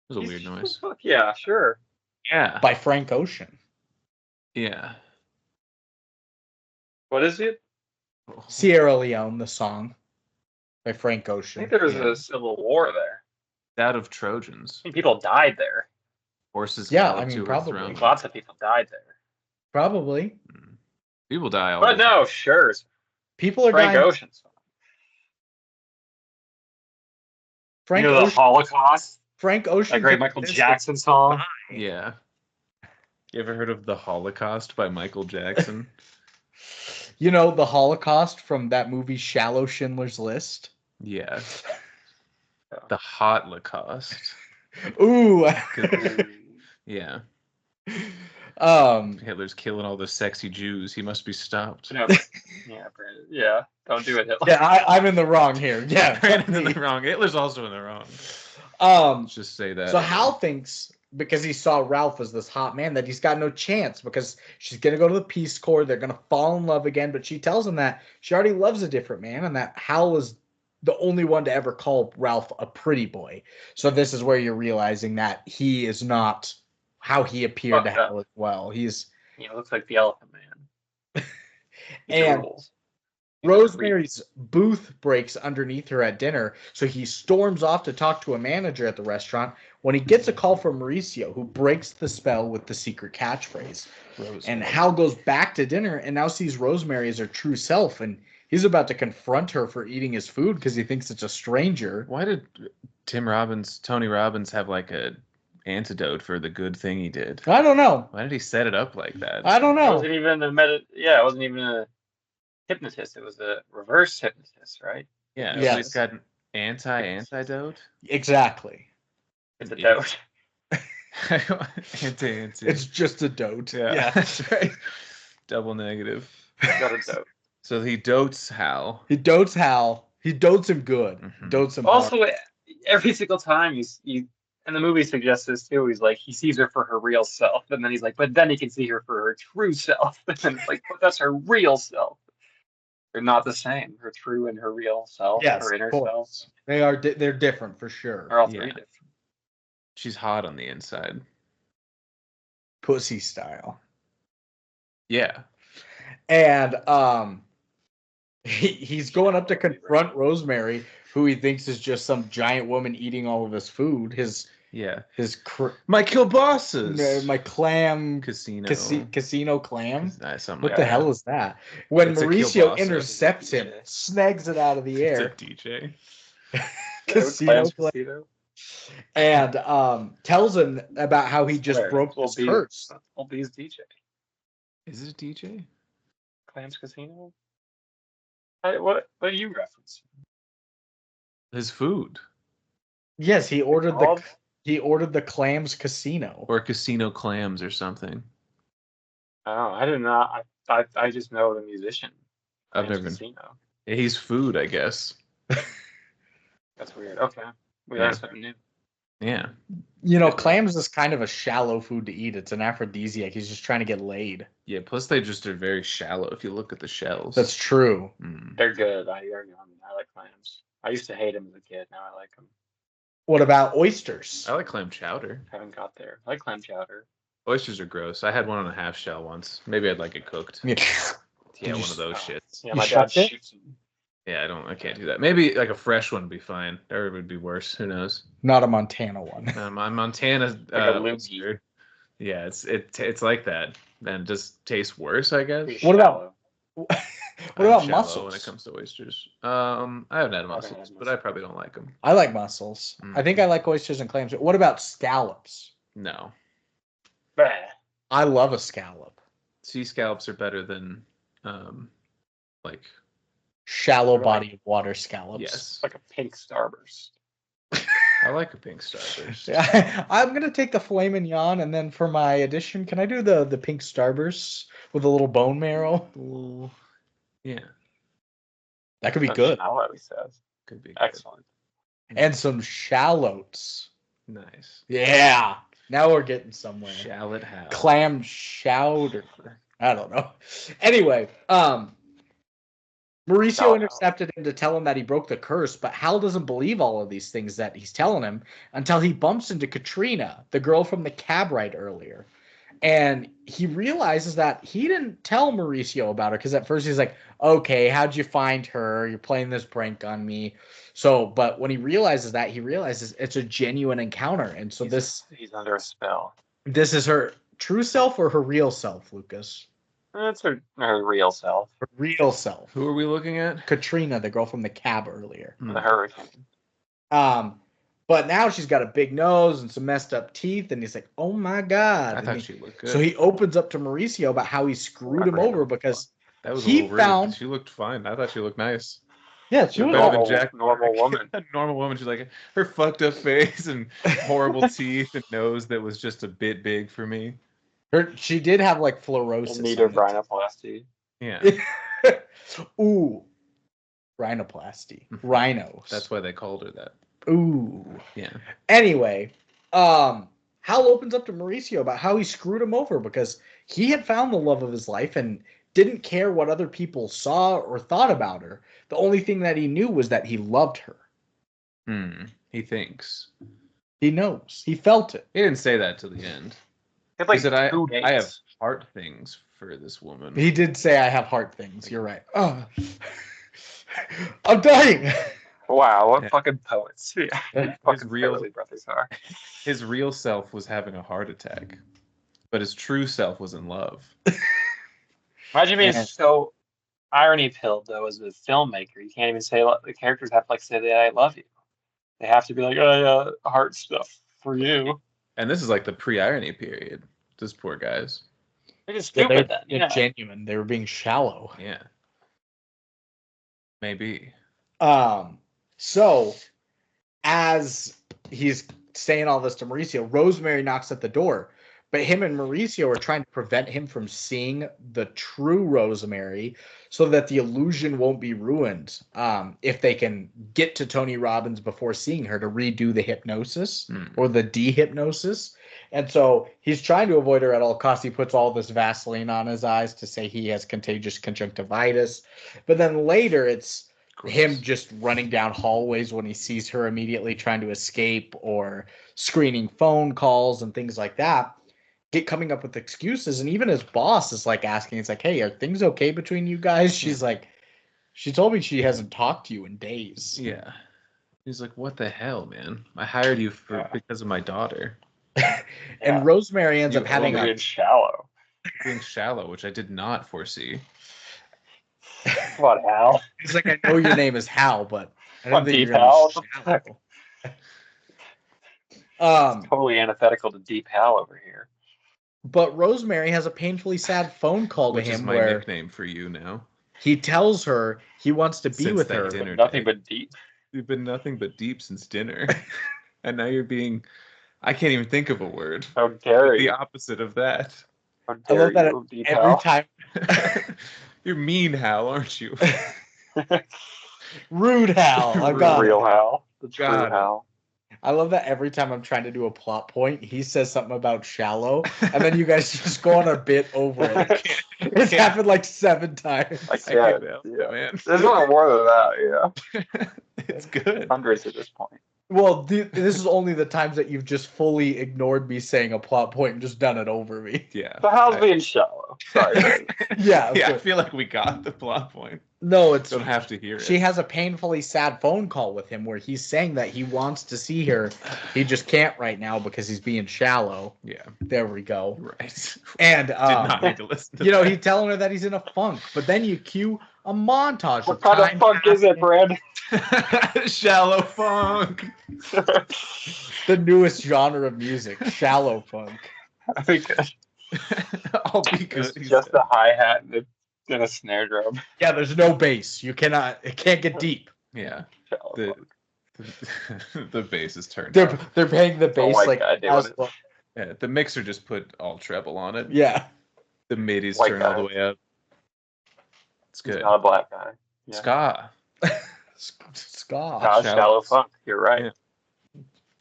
It was a weird noise. Yeah, sure. Yeah. By Frank Ocean. Yeah. What is it? Sierra Leone, the song by Frank I Ocean. think there was a civil war there. That of Trojans. I think people died there. Horses probably. throne. Lots of people died there. Probably. People die all But the no, time. sure. People are Frank dying. Ocean song. Frank The Ocean. Holocaust. Frank Ocean. That great Michael Jackson song. Yeah. You ever heard of The Holocaust by Michael Jackson? You know the Holocaust from that movie Shallow Schindler's List? Yeah. The Holocaust. Ooh. Yeah. Um, Hitler's killing all the sexy Jews. He must be stopped. No, yeah, Brandon. Yeah, don't do it, Hitler. yeah, I'm in the wrong here. Yeah, Brandon's in the wrong. Hitler's also in the wrong. Let's just say that. So Hal thinks because he saw Ralph as this hot man that he's got no chance because she's gonna go to the Peace Corps. They're gonna fall in love again, but she tells him that she already loves a different man and that Hal is the only one to ever call Ralph a pretty boy. So this is where you're realizing that he is not how he appeared to Hal as well. He looks like the Elephant Man. And Rosemary's booth breaks underneath her at dinner, so he storms off to talk to a manager at the restaurant when he gets a call from Mauricio, who breaks the spell with the secret catchphrase. And Hal goes back to dinner and now sees Rosemary as her true self, and he's about to confront her for eating his food because he thinks it's a stranger. Why did Tony Robbins have like a antidote for the good thing he did? I don't know. Why did he set it up like that? I don't know. It wasn't even it wasn't even a hypnotist. It was a reverse hypnotist, right? Yeah. Yes. He's got an antidote. Exactly. It's a dote. It's just a dote. Yeah. That's right. Double negative. Got a dote. So he dotes Hal. He dotes Hal. He dotes him good. Mm-hmm. Dotes him also hard. Every single time you and the movie suggests this too. He's like he sees her for her real self, and then he's like, but then he can see her for her true self, and then it's like, but that's her real self. They're not the same. Her true and her real self. Yes, her inner of course. self. They are. They're different for sure. They're all three different. She's hot on the inside. Pussy style. Yeah. And he's going up to confront Rosemary, who he thinks is just some giant woman eating all of his food. My kielbasa's. My clam casino clam. Something What like the that. hell is that? When It's a Mauricio kielbasa. intercepts him, snags it out of the air. It's a DJ. Casino. And tells him about how he just broke his curse. Oldie's DJ. Is it a DJ? Clams Casino? What are you referencing? His food. Yes, he ordered the Clams Casino. Or Casino Clams or something. Oh, I did not. I just know the musician. I've never been. Casino. He's food, I guess. That's weird. Okay. We learned something new. Yeah. You know, clams is kind of a shallow food to eat. It's an aphrodisiac. He's just trying to get laid. Yeah, plus they just are very shallow if you look at the shells. That's true. They're good. I like clams. I used to hate them as a kid. Now I like them. What about oysters? I like clam chowder. Haven't got there. I like clam chowder. Oysters are gross. I had one on a half shell once. Maybe I'd like it cooked. Yeah, one of those shits. Yeah, my dad shoots them. Yeah, I can't do that. Maybe like a fresh one would be fine. Or it would be worse. Who knows? Not a Montana one. My Montana oyster. Yeah, it's like that, and it just tastes worse, I guess. What about mussels? When it comes to oysters, I haven't had mussels, but I probably don't like them. I like mussels. I think I like oysters and clams. What about scallops? No. I love a scallop. sea scallops are better than, like Shallow Like- body of water scallops. yes. Like a pink starburst. I like a pink starburst. Yeah, I'm gonna take the filet mignon, and then for my addition, can I do the pink starburst with a little bone marrow? Ooh, yeah, That could be That's good. shallow, he says. could be good. Excellent. And some shallots. Nice. Yeah. Now we're getting somewhere. Shallot Hal. Clam chowder. I don't know. Anyway, Mauricio Shallow Hal. intercepted him to tell him that he broke the curse, but Hal doesn't believe all of these things that he's telling him until he bumps into Katrina, the girl from the cab ride earlier. And he realizes that he didn't tell Mauricio about her because at first he's like, okay, how'd you find her? You're playing this prank on me. So, but when he realizes that, he realizes it's a genuine encounter. And so he's under a spell. this is her true self or her real self, Lucas? That's her real self. Her real self. Who are we looking at? Katrina, the girl from the cab earlier. Hmm. The hurricane. But now she's got a big nose and some messed up teeth, and he's like, "Oh my god!" I And thought she looked good. so he opens up to Mauricio about how he screwed him over because that was he a little found- rude. She looked fine. I thought she looked nice. yeah, she She was better all, than Jack. normal woman. A normal woman. She's like her fucked up face and horrible teeth and nose that was just a bit big for me. she did have like fluorosis. In need on of it. rhinoplasty. Yeah, Ooh, rhinoplasty, rhinos. that's why they called her that. Ooh. Yeah. Anyway, Hal opens up to Mauricio about how he screwed him over because he had found the love of his life and didn't care what other people saw or thought about her. The only thing that he knew was that he loved her. He thinks. He knows. He felt it. He didn't say that till the end. It's He like said, two dates. I have heart things for this woman. He did say, I have heart things. You're right. Oh. I'm dying. Wow, what Yeah. fucking poets. Yeah. Fucking real- Farrelly brothers are. His real self was having a heart attack, but his true self was in love. Imagine being Yeah. so irony pilled though as a filmmaker. You can't even say the characters have to like say that I love you. They have to be like, oh yeah, heart stuff for you. And this is like the pre-irony period. These poor guys. They're just Yeah, stupid they're then. Yeah. genuine. They were being shallow. Yeah. Maybe. So as he's saying all this to Mauricio, Rosemary knocks at the door, but him and Mauricio are trying to prevent him from seeing the true Rosemary so that the illusion won't be ruined. If they can get to Tony Robbins before seeing her to redo the hypnosis or the dehypnosis. And so he's trying to avoid her at all costs. He puts all this Vaseline on his eyes to say he has contagious conjunctivitis. But then later it's him just running down hallways when he sees her immediately trying to escape or screening phone calls and things like that. Coming up with excuses. And even his boss is like asking, it's like, hey, are things okay between you guys? She's like, she told me she hasn't talked to you in days. Yeah. He's like, what the hell, man? I hired you because of my daughter. And Rosemary ends up having being shallow. Being shallow, which I did not foresee. Come on, Hal. He's like, I know your name is Hal, but I Come on, don't think Deep you're gonna Hal. be shallow. Totally antithetical to Deep Hal over here. But Rosemary has a painfully sad phone call Which to is him my where nickname for you now. he tells her he wants to be Since with that her. dinner Nothing date. but deep. You've been nothing but deep since dinner. And now you're being... I can't even think of a word. How dare The you? opposite of that. How I dare love that you, Deep every Hal? time. You're mean, Hal, aren't you? Rude Hal. I got Real it. Hal. The true Got it. Hal. I love that every time I'm trying to do a plot point, he says something about shallow, and then you guys just go on a bit over it. It's happened like 7 times. I I can't. can't help it, Yeah. man. There's not more than that, yeah. It's good. Hundreds at this point. Well, this is only the times that you've just fully ignored me saying a plot point and just done it over me. Yeah. So Hal's being shallow. Sorry. Yeah. of Yeah, I course. feel like we got the plot point. No, it's Don't have to hear it. she has a painfully sad phone call with him where he's saying that he wants to see her. He just can't right now because he's being shallow. Yeah, There we go. right. And Did not need to listen to you know, that. he's telling her that he's in a funk, but then you cue a montage What of kind of time funk is it, passing. Brad? Shallow funk. The newest genre of music, shallow funk. Because I'll be good. It's just a hi-hat and a snare drum. Yeah, there's no bass. It can't get deep. Yeah. Shallow The, funk. the bass is turned They're up. they're paying the bass my like God, as what Yeah, the mixer just put all treble on it. yeah. The midis White turn all the guy. way up. It's He's good. not a black guy. Yeah. Ska. Ska. Shallow funk. You're right.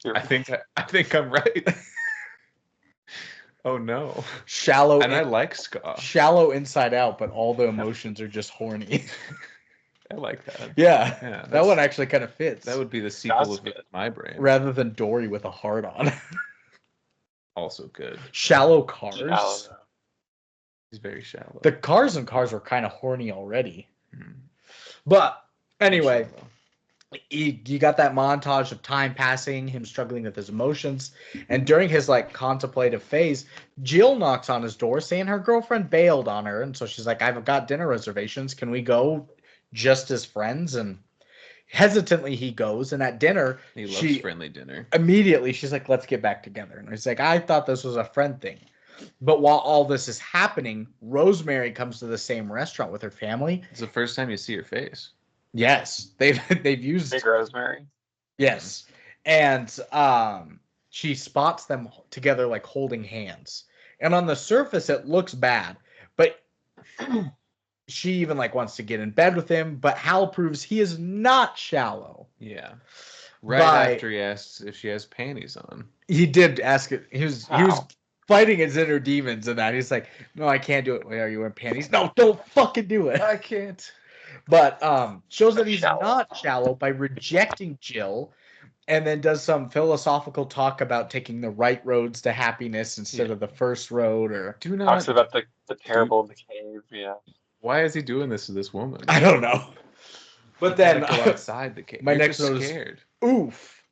Yeah. I think I'm right. Oh no. Shallow. And I like ska. Shallow inside out, but all the emotions are just horny. I like that. Yeah, Yeah, that one actually kind of fits. That would be the sequel That's of good. My Brain. rather than Dory with a heart on. Also good. Shallow cars. Shallow. He's very shallow. The cars and cars were kind of horny already. Mhm. But anyway, Shallow. you got that montage of time passing, him struggling with his emotions, and during his like contemplative phase, Jill knocks on his door saying her girlfriend bailed on her, and so she's like, "I've got dinner reservations. Can we go just as friends?" And hesitantly he goes, and at dinner He loves friendly dinner. immediately she's like, "Let's get back together." And he's like, "I thought this was a friend thing." But while all this is happening, Rosemary comes to the same restaurant with her family. It's the first time you see her face. Yes, they've used Big Rosemary. yes, and she spots them together like holding hands, and on the surface it looks bad, but she even like wants to get in bed with him. But Hal proves he is not shallow. Yeah. Right after he asks if she has panties on. He did ask it. He was fighting his inner demons and that. He's like, "No, I can't do it." "Wait, are you wearing panties?" "No, don't fucking do it." I can't. But shows that he's not shallow by rejecting Jill, and then does some philosophical talk about taking the right roads to happiness instead of the first road, or Do not. Talks about the parable of the cave. Yeah. Why is he doing this to this woman? I don't know. But then go outside the cave. my You're next just note is scared. oof.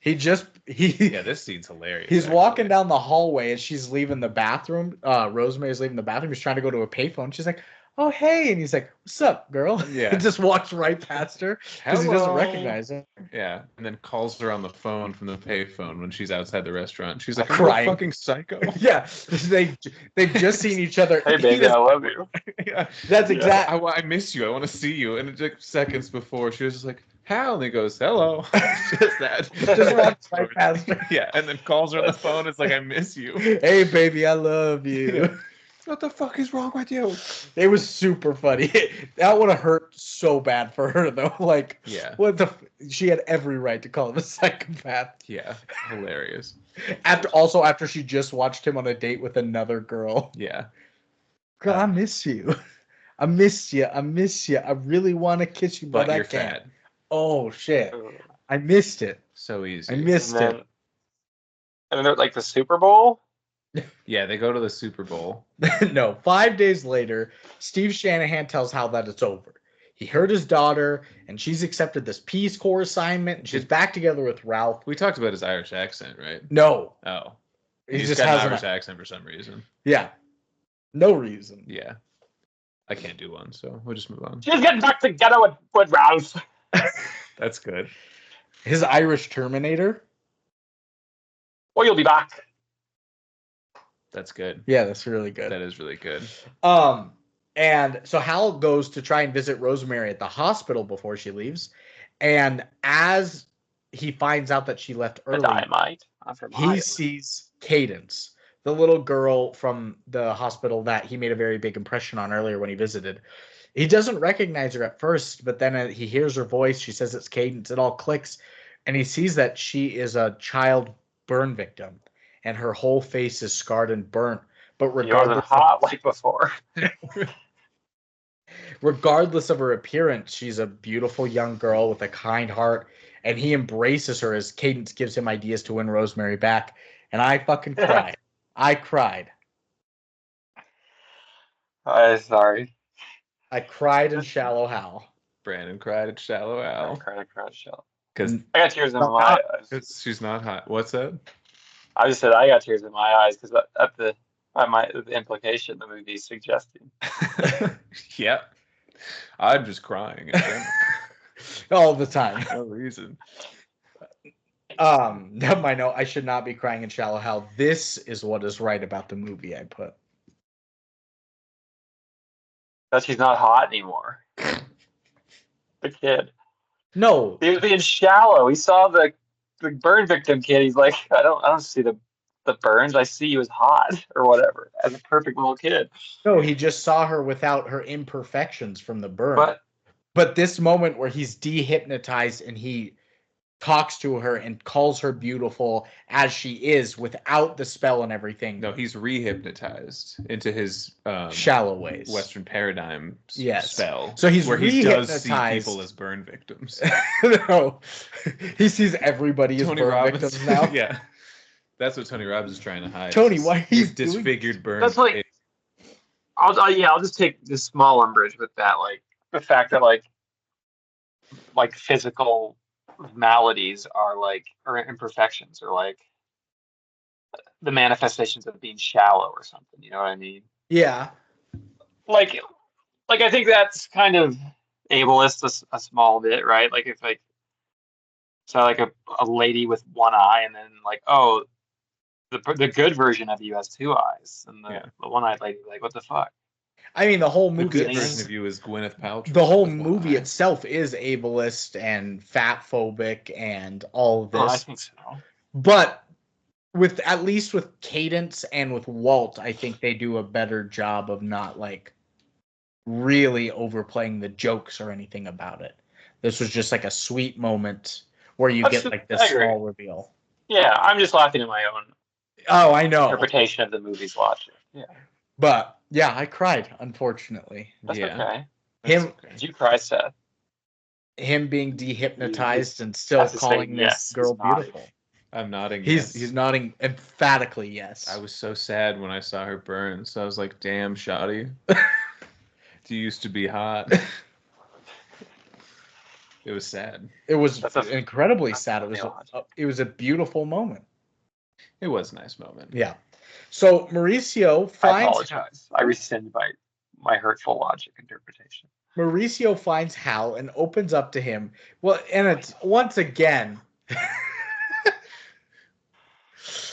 Yeah, this scene's hilarious. He's walking down the hallway and she's leaving the bathroom. Rosemary's leaving the bathroom. He's trying to go to a payphone. She's like, "Oh, hey." And he's like, "What's up, girl?" Yeah. He just walks right past her because he doesn't recognize her. Yeah, and then calls her on the phone from the payphone when she's outside the restaurant. She's like, Crying. "You fucking psycho." Yeah, they've just seen each other. Hey, baby, I love you. Yeah, That's exact. I miss you. I want to see you. And it took seconds before she was just like, "Hal," and he goes, "Hello." Just that. Just walks right past her. Yeah, and then calls her on the phone. It's like, "I miss you." "Hey, baby, I love you." Yeah. What the fuck is wrong with you? It was super funny. That would have hurt so bad for her, though. Like, Yeah. what the? She had every right to call him a psychopath. Yeah, hilarious. After she just watched him on a date with another girl. Yeah. "Girl, I miss you. I miss you. I miss you. I really want to kiss you, but I you're can't." fat. Oh shit! I missed it. So easy. I missed it. And then they're like the Super Bowl. Yeah, they go to the Super Bowl. No, 5 days later, Steve Shanahan tells Hal that it's over. He hurt his daughter, and she's accepted this Peace Corps assignment, and she's back together with Ralph. We talked about his Irish accent, right? No. Oh. He He's just got has an an Irish accent for some reason. Yeah. No reason. Yeah. I can't do one, so we'll just move on. She's getting back together with Ralph. That's good. His Irish Terminator? Well, you'll be back. That's good. Yeah, that's really good. That is really good. And so Hal goes to try and visit Rosemary at the hospital before she leaves. And as he finds out that she left early, Dynamite. he sees Cadence, the little girl from the hospital that he made a very big impression on earlier when he visited. He doesn't recognize her at first, but then he hears her voice. She says it's Cadence. It all clicks. And he sees that she is a child burn victim. And her whole face is scarred and burnt. But regardless, hot like before. Regardless of her appearance, she's a beautiful young girl with a kind heart. And he embraces her as Cadence gives him ideas to win Rosemary back. And I fucking cried. I cried. Sorry. I cried in Shallow Hal. Brandon cried at Shallow Hal. I cried Shallow. Because I got tears in my eyes. she's not hot. What's that? I just said I got tears in my eyes because the implication the movie's suggesting. Yep. I'm just crying. All the time. No reason. My note, I should not be crying in Shallow Hal. This is what is right about the movie I put. that she's not hot anymore. The kid. No. He was being shallow. He saw the burn victim kid. He's like, I don't see the burns. I see you as hot or whatever, as a perfect little kid. No, he just saw her without her imperfections from the burn. But this moment where he's dehypnotized and he talks to her and calls her beautiful as she is without the spell and everything. No, he's rehypnotized into his shallow ways, Western paradigm spell. So he's where he does see people as burn victims. No, he sees everybody as burn victims now. Yeah, that's what Tony Robbins is trying to hide. Tony, why are you disfigured burn? That's like, I'll just take this small umbrage with that, like the fact that like physical maladies are imperfections or like the manifestations of being shallow or something, you know what I mean? Yeah. Like I think that's kind of ableist a small bit, right? Like if a lady with one eye and then like, oh, the good version of you has two eyes and the one-eyed lady, like, what the fuck? I mean, the whole movie. The good version of you is Gwyneth Paltrow. The whole movie itself is ableist and fat phobic and all of this. Oh, I think so. But at least with Cadence and with Walt, I think they do a better job of not like really overplaying the jokes or anything about it. This was just like a sweet moment where you get like this small reveal. Yeah, I'm just laughing at my own. Oh, I know. Interpretation of the movie's logic. Yeah. But yeah, I cried, unfortunately. That's okay. Did you cry, Seth? Him being dehypnotized and still calling this girl beautiful. I'm nodding. He's nodding emphatically yes. I was so sad when I saw her burn, so I was like, "Damn, Shotty, you used to be hot." It was sad. It was incredibly sad. It was a beautiful moment. It was a nice moment. Yeah. So Mauricio finds. I apologize. I rescind my hurtful logic interpretation. Mauricio finds Hal and opens up to him. Well, and it's once again.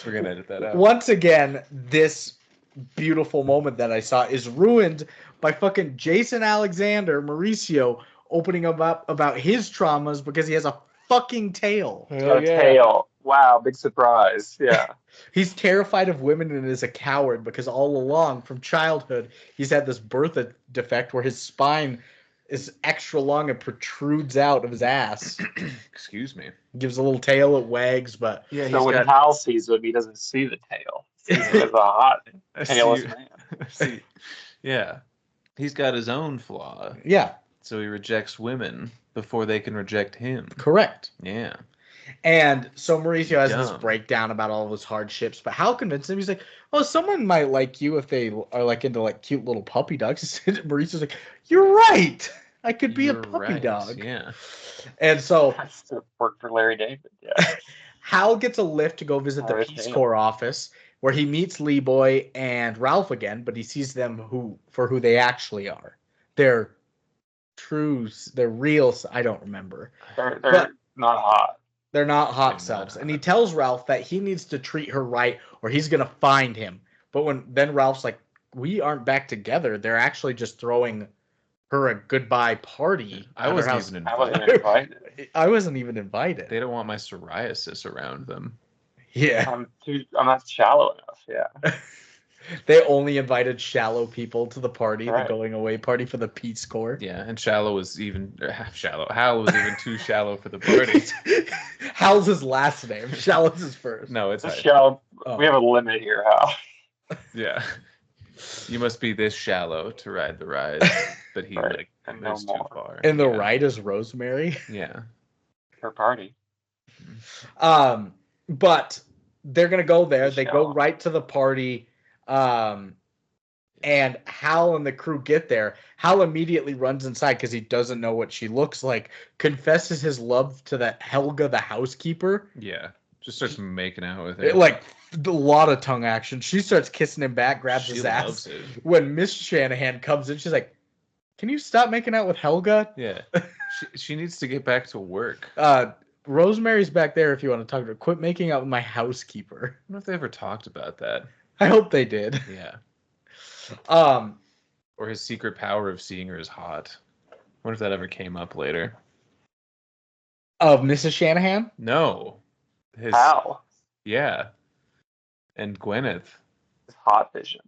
We're gonna edit that out. Once again, this beautiful moment that I saw is ruined by fucking Jason Alexander, Mauricio, opening up about his traumas because he has a fucking tail. Tail. Wow, big surprise. Yeah. He's terrified of women and is a coward because all along from childhood he's had this birth defect where his spine is extra long and protrudes out of his ass. Excuse me. Gives a little tail, it wags, but yeah. So when Hal sees him, he doesn't see the tail. He sees him as a hot, tailless man. See, yeah, he's got his own flaw. Yeah. So he rejects women before they can reject him. Correct. Yeah. And so Mauricio has this breakdown about all of his hardships, but Hal convinces him. He's like, "Oh, someone might like you if they are like into like cute little puppy dogs." Mauricio's like, "You're right. I could be a puppy dog." Yeah. And so I still work for Larry David. Yeah. Hal gets a lift to go visit the Peace Corps office, where he meets Lee Boy and Ralph again, but he sees them for who they actually are. They're real. I don't remember. They're not hot. They're not hot selves. And he tells Ralph that he needs to treat her right or he's going to find him. But then Ralph's like, we aren't back together. They're actually just throwing her a goodbye party. I wasn't even invited. I wasn't even invited. They don't want my psoriasis around them. Yeah. I'm not shallow enough. Yeah. They only invited shallow people to the party, the going away party for the Peace Corps. Yeah, and Hal was even too shallow for the party. Hal's his last name. Shallow's his first. No, it's shallow. Oh. We have a limit here, Hal. Yeah. You must be this shallow to ride the ride, but he goes too far. And the ride is Rosemary. Yeah. Her party. But they're gonna go there. They go right to the party. And Hal and the crew get there. Hal immediately runs inside because he doesn't know what she looks like. Confesses his love to that Helga, the housekeeper. Yeah, just starts making out with her. Like a lot of tongue action. She starts kissing him back, grabs his ass. When Miss Shanahan comes in, she's like, "Can you stop making out with Helga?" Yeah, she needs to get back to work. Rosemary's back there if you want to talk to her. Quit making out with my housekeeper. I wonder if they ever talked about that. I hope they did. Yeah. Or his secret power of seeing her as hot. I wonder if that ever came up later. Of Mrs. Shanahan? No. Hal. Yeah. And Gwyneth. His hot vision.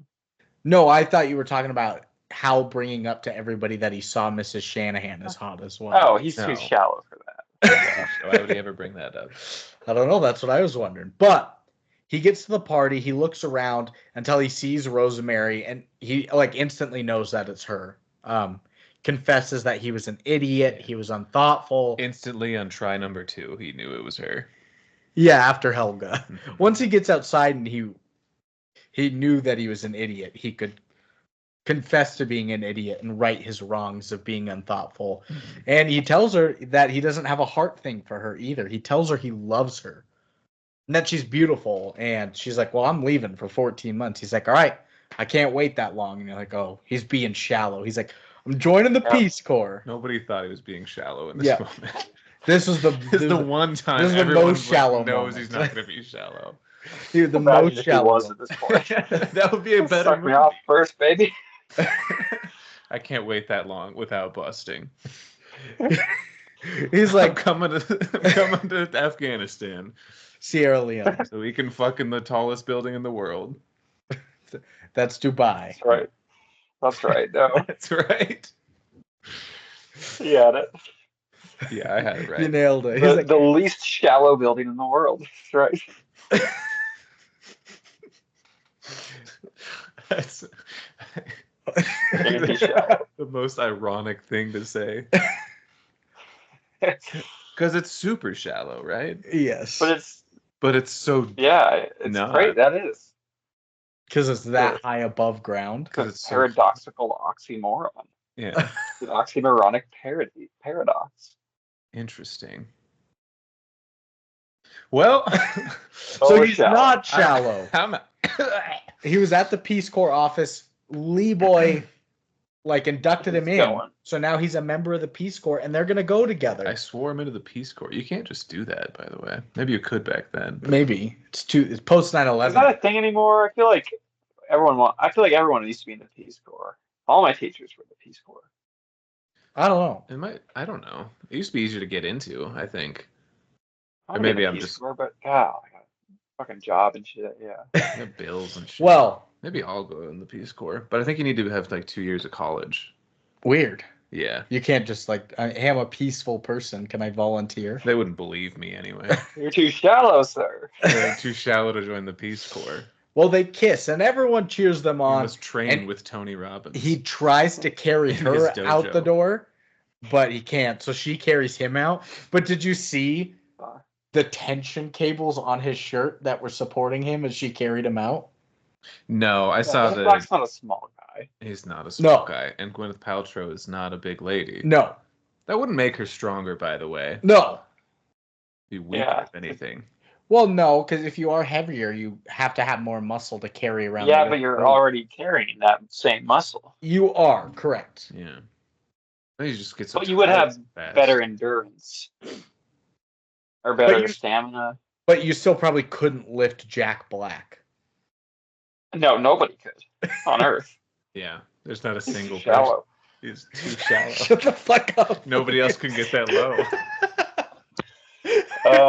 No, I thought you were talking about Hal bringing up to everybody that he saw Mrs. Shanahan as hot as well. Oh, he's too shallow for that. Why would he ever bring that up? I don't know. That's what I was wondering. But he gets to the party. He looks around until he sees Rosemary, and he like instantly knows that it's her. Confesses that he was an idiot. He was unthoughtful. Instantly on try number 2, he knew it was her. Yeah, after Helga. Once he gets outside and he knew that he was an idiot, he could confess to being an idiot and right his wrongs of being unthoughtful. And he tells her that he doesn't have a heart thing for her either. He tells her he loves her and that she's beautiful. And she's like, well, I'm leaving for 14 months. He's like, all right, I can't wait that long. And you're like, oh, he's being shallow. He's like, I'm joining the Peace Corps. Nobody thought he was being shallow in this moment. This was the one time this is the everyone most shallow knows moment. he's not going to be shallow. Dude, the most shallow was at this point. That would be a better Suck me off first, baby. I can't wait that long without busting. He's like, I'm coming to Afghanistan. Sierra Leone. So we can fuck in the tallest building in the world. That's Dubai. That's right. That's right. No. That's right. He had it. Yeah, I had it right. You nailed it. He's The least shallow building in the world. That's right. That's the most ironic thing to say. Because it's super shallow, right? Yes. But it's so it's not. great. That is. Because it's that high above ground. Because it's paradoxical oxymoron. Yeah. It's an oxymoronic paradox. Interesting. Well, so he's not shallow. I'm He was at the Peace Corps office. Lee Boy, inducted him in. So now he's a member of the Peace Corps, and they're gonna go together. I swore him into the Peace Corps. You can't just do that, by the way. Maybe you could back then. Maybe it's post 9/11. Is that a thing anymore? I feel like everyone used to be in the Peace Corps. All my teachers were in the Peace Corps. I don't know. I don't know. It used to be easier to get into, I think. Or maybe I'm just. Corps, but God, I got a fucking job and shit. Yeah. Bills and shit. Well, maybe I'll go in the Peace Corps, but I think you need to have 2 years of college. Weird. Yeah. You can't just hey, I'm a peaceful person. Can I volunteer? They wouldn't believe me anyway. You're too shallow, sir. You're too shallow to join the Peace Corps. Well, they kiss, and everyone cheers them on. He must train with Tony Robbins. He tries to carry her out the door, but he can't. So she carries him out. But did you see the tension cables on his shirt that were supporting him as she carried him out? No, I saw that. Black's not a small guy. He's not a small guy. And Gwyneth Paltrow is not a big lady. No. That wouldn't make her stronger, by the way. No. Be weaker, if anything. Well, no, because if you are heavier, you have to have more muscle to carry around. Yeah, but you're already carrying that same muscle. You are, correct. Yeah. You just get but you would have better endurance. Or better stamina. But you still probably couldn't lift Jack Black. No, nobody could on Earth. Yeah, there's not a single shallow. Person. He's too shallow. Shut the fuck up. Nobody else can get that low.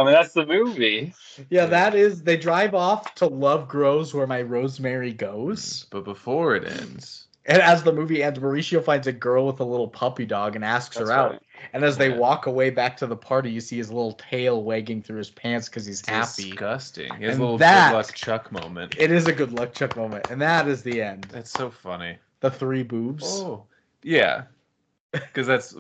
That's the movie. Yeah, that is. They drive off to Love Grows Where My Rosemary Goes. But before it ends. And as the movie ends, Mauricio finds a girl with a little puppy dog and asks her out. Right. And as they walk away back to the party, you see his little tail wagging through his pants because he's happy. Disgusting. He has a little good luck Chuck moment. It is a good luck Chuck moment. And that is the end. That's so funny. The 3 boobs. Oh, yeah. Because that's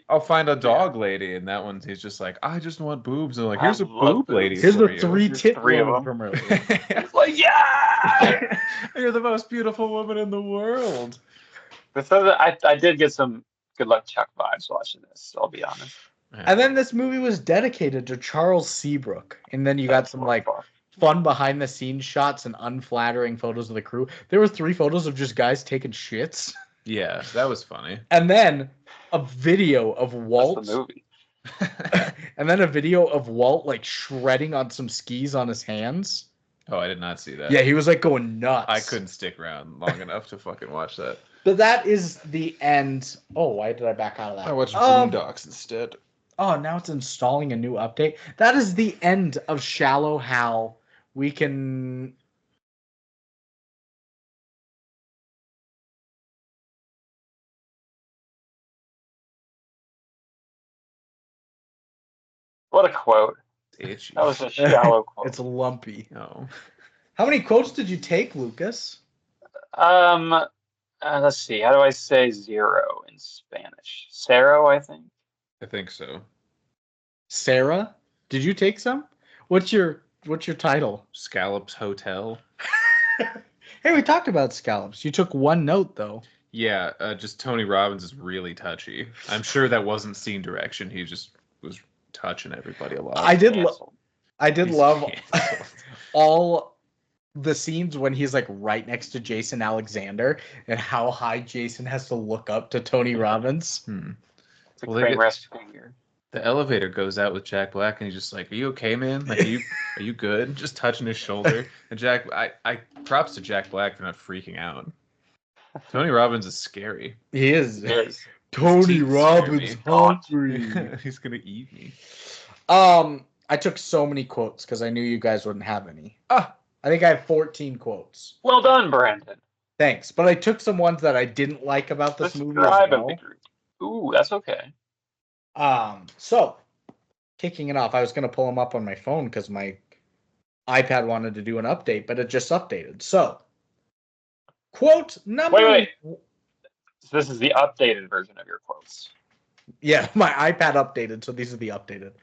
I'll find a dog lady, and that one he's just like, I just want boobs. And like, here's a boob lady. Here's the 3 tit women from earlier. It's like, yeah, you're the most beautiful woman in the world. I did get some good luck Chuck vibes watching this. I'll be honest. And then this movie was dedicated to Charles Seabrook, and then you got some fun behind the scenes shots and unflattering photos of the crew. There were 3 photos of just guys taking shits. Yeah, that was funny. And then a video of Walt. That's the movie. And then a video of Walt shredding on some skis on his hands. Oh, I did not see that. Yeah, he was going nuts. I couldn't stick around long enough to fucking watch that. But that is the end. Oh, why did I back out of that? I watched Boondocks instead. Oh, now it's installing a new update. That is the end of Shallow Hal. We can... What a quote. Itchy. That was a shallow quote. It's lumpy. Oh. How many quotes did you take, Lucas? Let's see. How do I say 0 in Spanish? Cero, I think. I think so. Sarah, did you take some? What's your title? Scallops Hotel. Hey, we talked about scallops. You took one note though. Yeah, just Tony Robbins is really touchy. I'm sure that wasn't scene direction. He just was touching everybody a lot. I did He's love canceled. all the scenes when he's like right next to Jason Alexander and how high Jason has to look up to Tony Robbins. It's a Kramer-esque figure. The elevator goes out with Jack Black, and he's just like, "Are you okay, man? Like, are you good?" Just touching his shoulder. And I props to Jack Black for not freaking out. Tony Robbins is scary. He is. Yes. Tony Robbins hungry. He's gonna eat me. I took so many quotes because I knew you guys wouldn't have any. I think I have 14 quotes. Well done, Brandon. Thanks, but I took some ones that I didn't like about this movie as Describe well. the group. Ooh, that's okay. So kicking it off, I was going to pull them up on my phone because my iPad wanted to do an update, but it just updated. So, quote number... Wait. So this is the updated version of your quotes. Yeah, my iPad updated, so these are the updated.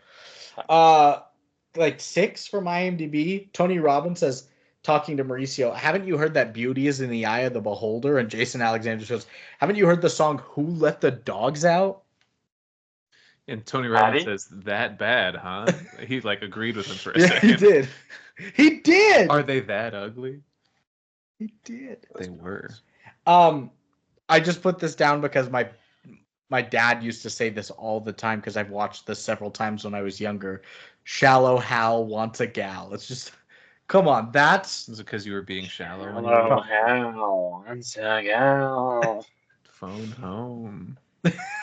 Like 6 from IMDb. Tony Robbins says, talking to Mauricio, haven't you heard that beauty is in the eye of the beholder? And Jason Alexander says, haven't you heard the song Who Let the Dogs Out? And Tony Robbins says, that bad, huh? He like agreed with him for a Yeah, second. he did. He did. Are they that ugly? He did. They were. I just put this down because my dad used to say this all the time because I've watched this several times when I was younger. Shallow Hal wants a gal. It's just, come on, that's... Is it because you were being shallow? Shallow Hal wants a gal. Phone home.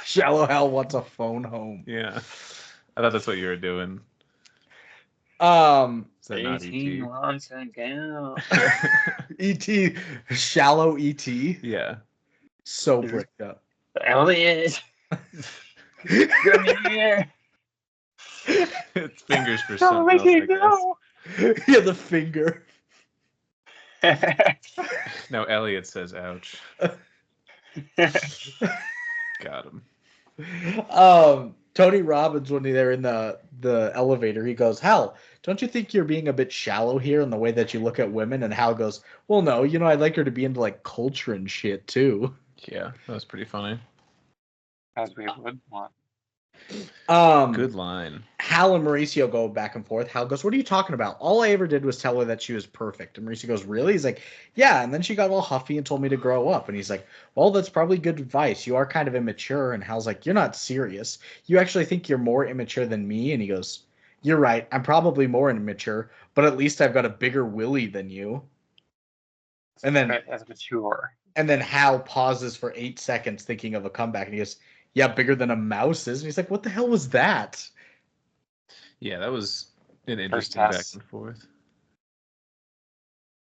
Shallow Hal wants a phone home. Yeah. I thought that's what you were doing. Is that not E.T.? wants a gal. E.T. Shallow E.T. Yeah. So bricked up. Elliot. Come here. It's fingers for something else, I guess. Yeah, the finger. No, Elliot says ouch. Got him. Tony Robbins, when they're in the elevator, he goes, Hal, don't you think you're being a bit shallow here in the way that you look at women? And Hal goes, well, no, I'd like her to be into like culture and shit too. Yeah, that was pretty funny. As we would want. Good line. Hal and Mauricio go back and forth. Hal goes, what are you talking about? All I ever did was tell her that she was perfect. And Mauricio goes, really? He's like, yeah. And then she got all huffy and told me to grow up. And he's like, well, that's probably good advice. You are kind of immature. And Hal's like, you're not serious. You actually think you're more immature than me? And he goes, you're right. I'm probably more immature, but at least I've got a bigger willy than you. And then as mature. And then Hal pauses for 8 seconds thinking of a comeback. And he goes, yeah, bigger than a mouse is. And he's like, what the hell was that? Yeah, that was an interesting back and forth.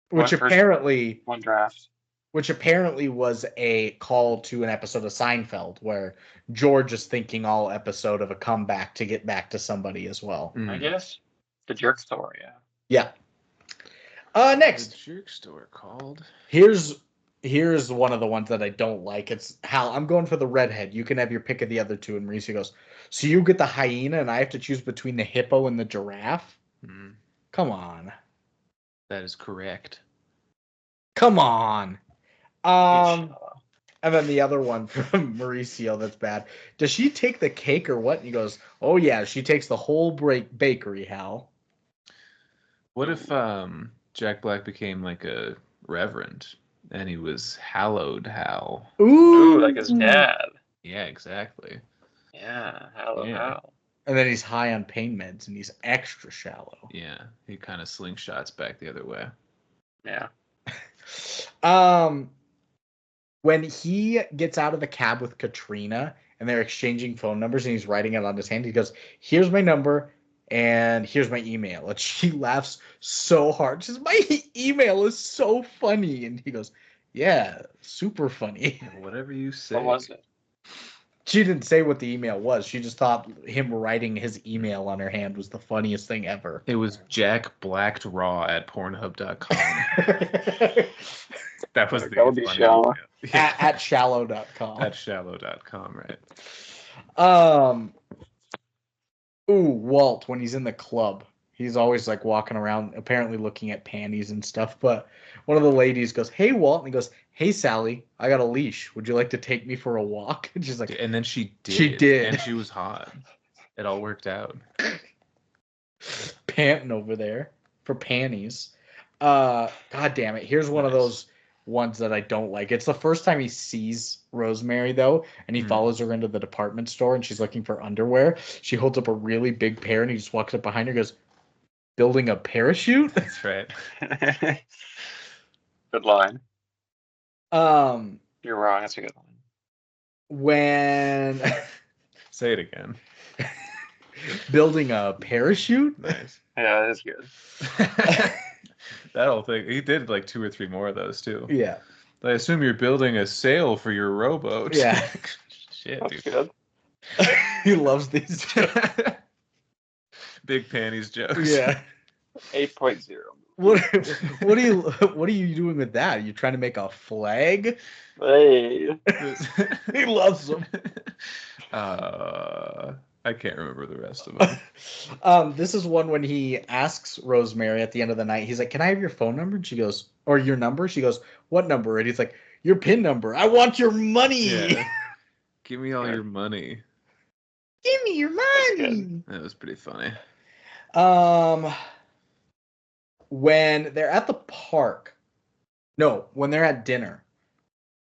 Which apparently one draft. Which apparently was a call to an episode of Seinfeld where George is thinking all episode of a comeback to get back to somebody as well. I guess. The jerk story, yeah. Yeah. Next. The jerk story called. Here's one of the ones that I don't like. It's Hal, I'm going for the redhead. You can have your pick of the other two. And Mauricio goes, so you get the hyena and I have to choose between the hippo and the giraffe? Come on. That is correct. Come on. And then the other one from Mauricio that's bad. Does she take the cake or what? And he goes, oh yeah, she takes the whole bakery, Hal. What if Jack Black became like a reverend? And he was Hallowed Hal. Ooh, like his dad. Yeah, exactly. Yeah, Hallowed Hal. And then he's high on pain meds, and he's extra shallow. Yeah, he kind of slingshots back the other way. Yeah. When he gets out of the cab with Katrina and they're exchanging phone numbers and he's writing it on his hand, he goes, "Here's my number and here's my email." And she laughs so hard. She says, "My email is so funny." And he goes, "Yeah, super funny." Whatever you say. What was it? She didn't say what the email was. She just thought him writing his email on her hand was the funniest thing ever. It was Jack Blacked Raw at Pornhub.com. That was the That would be shallow. At shallow.com. At shallow.com, right. Walt, when he's in the club, he's always like walking around, apparently looking at panties and stuff. But one of the ladies goes, "Hey, Walt," and he goes, "Hey, Sally, I got a leash. Would you like to take me for a walk?" And she's like, and then she did. She did. And she was hot. It all worked out. Panting over there for panties. God damn it. Here's one of those ones that I don't like. It's the first time he sees Rosemary, though, and he follows her into the department store, and she's looking for underwear. She holds up a really big pair, and he just walks up behind her and goes, "Building a parachute?" That's right. Good line. You're wrong. That's a good line. When Say it again. building a parachute? Nice. Yeah, that's good. That whole thing. He did like 2 or 3 more of those too. Yeah. I assume you're building a sail for your rowboat. Yeah. Shit, That's dude. good. He loves these jokes. Big panties jokes. Yeah. 8.0. What are you doing with that? Are you trying to make a flag? Hey. He loves them. I can't remember the rest of them. This is one when he asks Rosemary at the end of the night. He's like, "Can I have your phone number?" And she goes, "Or your number?" She goes, "What number?" And he's like, "Your PIN number. I want your money." Yeah. Give me all your money. Give me your money. That was pretty funny. When they're at the park, no, when they're at dinner,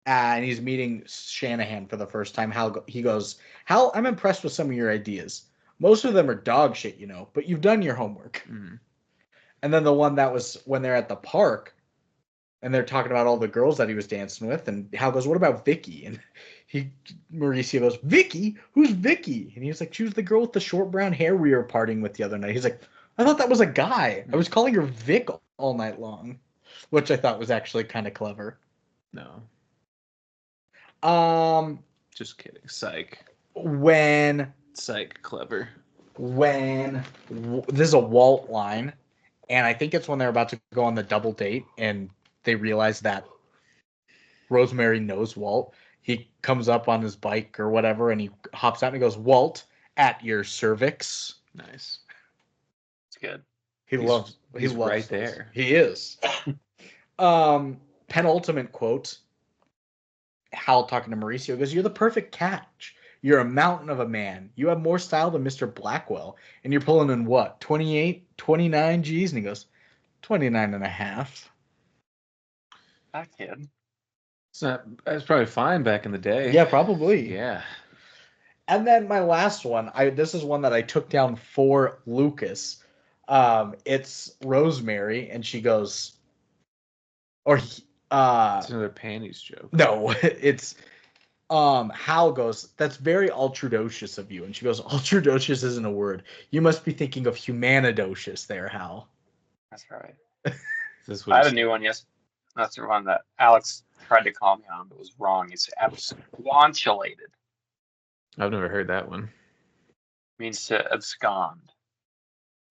and he's meeting Shanahan for the first time, he goes, "Hal, I'm impressed with some of your ideas. Most of them are dog shit, you know, but you've done your homework." Mm-hmm. And then the one that was when they're at the park, and they're talking about all the girls that he was dancing with, and Hal goes, "What about Vicky?" And Mauricio goes, "Vicky? Who's Vicky?" And he was like, "She was the girl with the short brown hair we were partying with the other night." He's like, "I thought that was a guy. I was calling her Vic all night long," which I thought was actually kind of clever. No. Just kidding. Psych. Psych clever. This is a Walt line, and I think it's when they're about to go on the double date, and they realize that Rosemary knows Walt. He comes up on his bike or whatever, and he hops out and he goes, "Walt, at your cervix." Nice. It's good. He's loves right those. there. He is. Penultimate quote. Hal talking to Mauricio goes, "You're the perfect catch. You're a mountain of a man. You have more style than Mr. Blackwell. And you're pulling in what? 28, 29 G's?" And he goes, 29 and a half. That kid. That's probably fine back in the day. Yeah, probably. Yeah. And then my last one, this is one that I took down for Lucas. It's Rosemary, and she goes, It's another panties joke. No, it's Hal goes, "That's very ultradocious of you." And she goes, "Ultradocious isn't a word. You must be thinking of humanidocious there, Hal." That's right. This I had a new one, yes. That's the one that Alex tried to call me on, but was wrong. It's absquatulated. I've never heard that one. Means to abscond.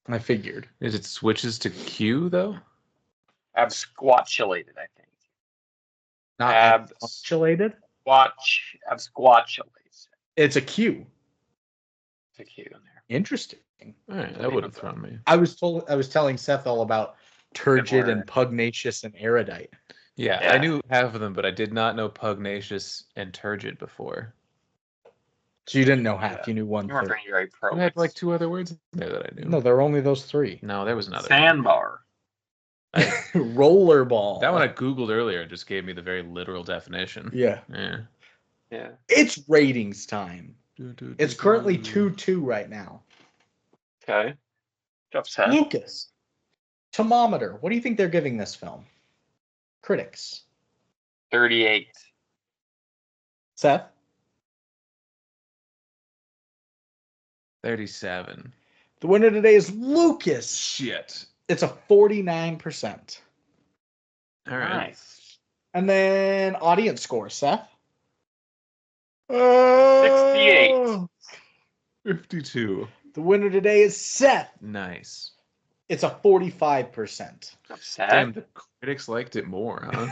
I figured. Is it switches to Q though? Absquatulated, I think. Not absquatulated? Absquatulates. It's a Q. It's a Q in there. Interesting. All right, that would have thrown me. I was telling Seth all about turgid and pugnacious and erudite. Yeah, I knew half of them, but I did not know pugnacious and turgid before. So you didn't know half. You knew one. You weren't very pro. I had like 2 other words in there that I knew. No, there were only those 3. No, there was another. Sandbar. Rollerball. That one I Googled earlier and just gave me the very literal definition. Yeah. Yeah. It's ratings time. It's currently 2-2 right now. Okay. Upset. Lucas. Thermometer. What do you think they're giving this film? Critics. 38. Seth? 37. The winner today is Lucas. Shit. It's a 49%. All right. Nice. And then audience score, Seth? 68. 52. The winner today is Seth. Nice. It's a 45%. Upset. Damn, the critics liked it more, huh?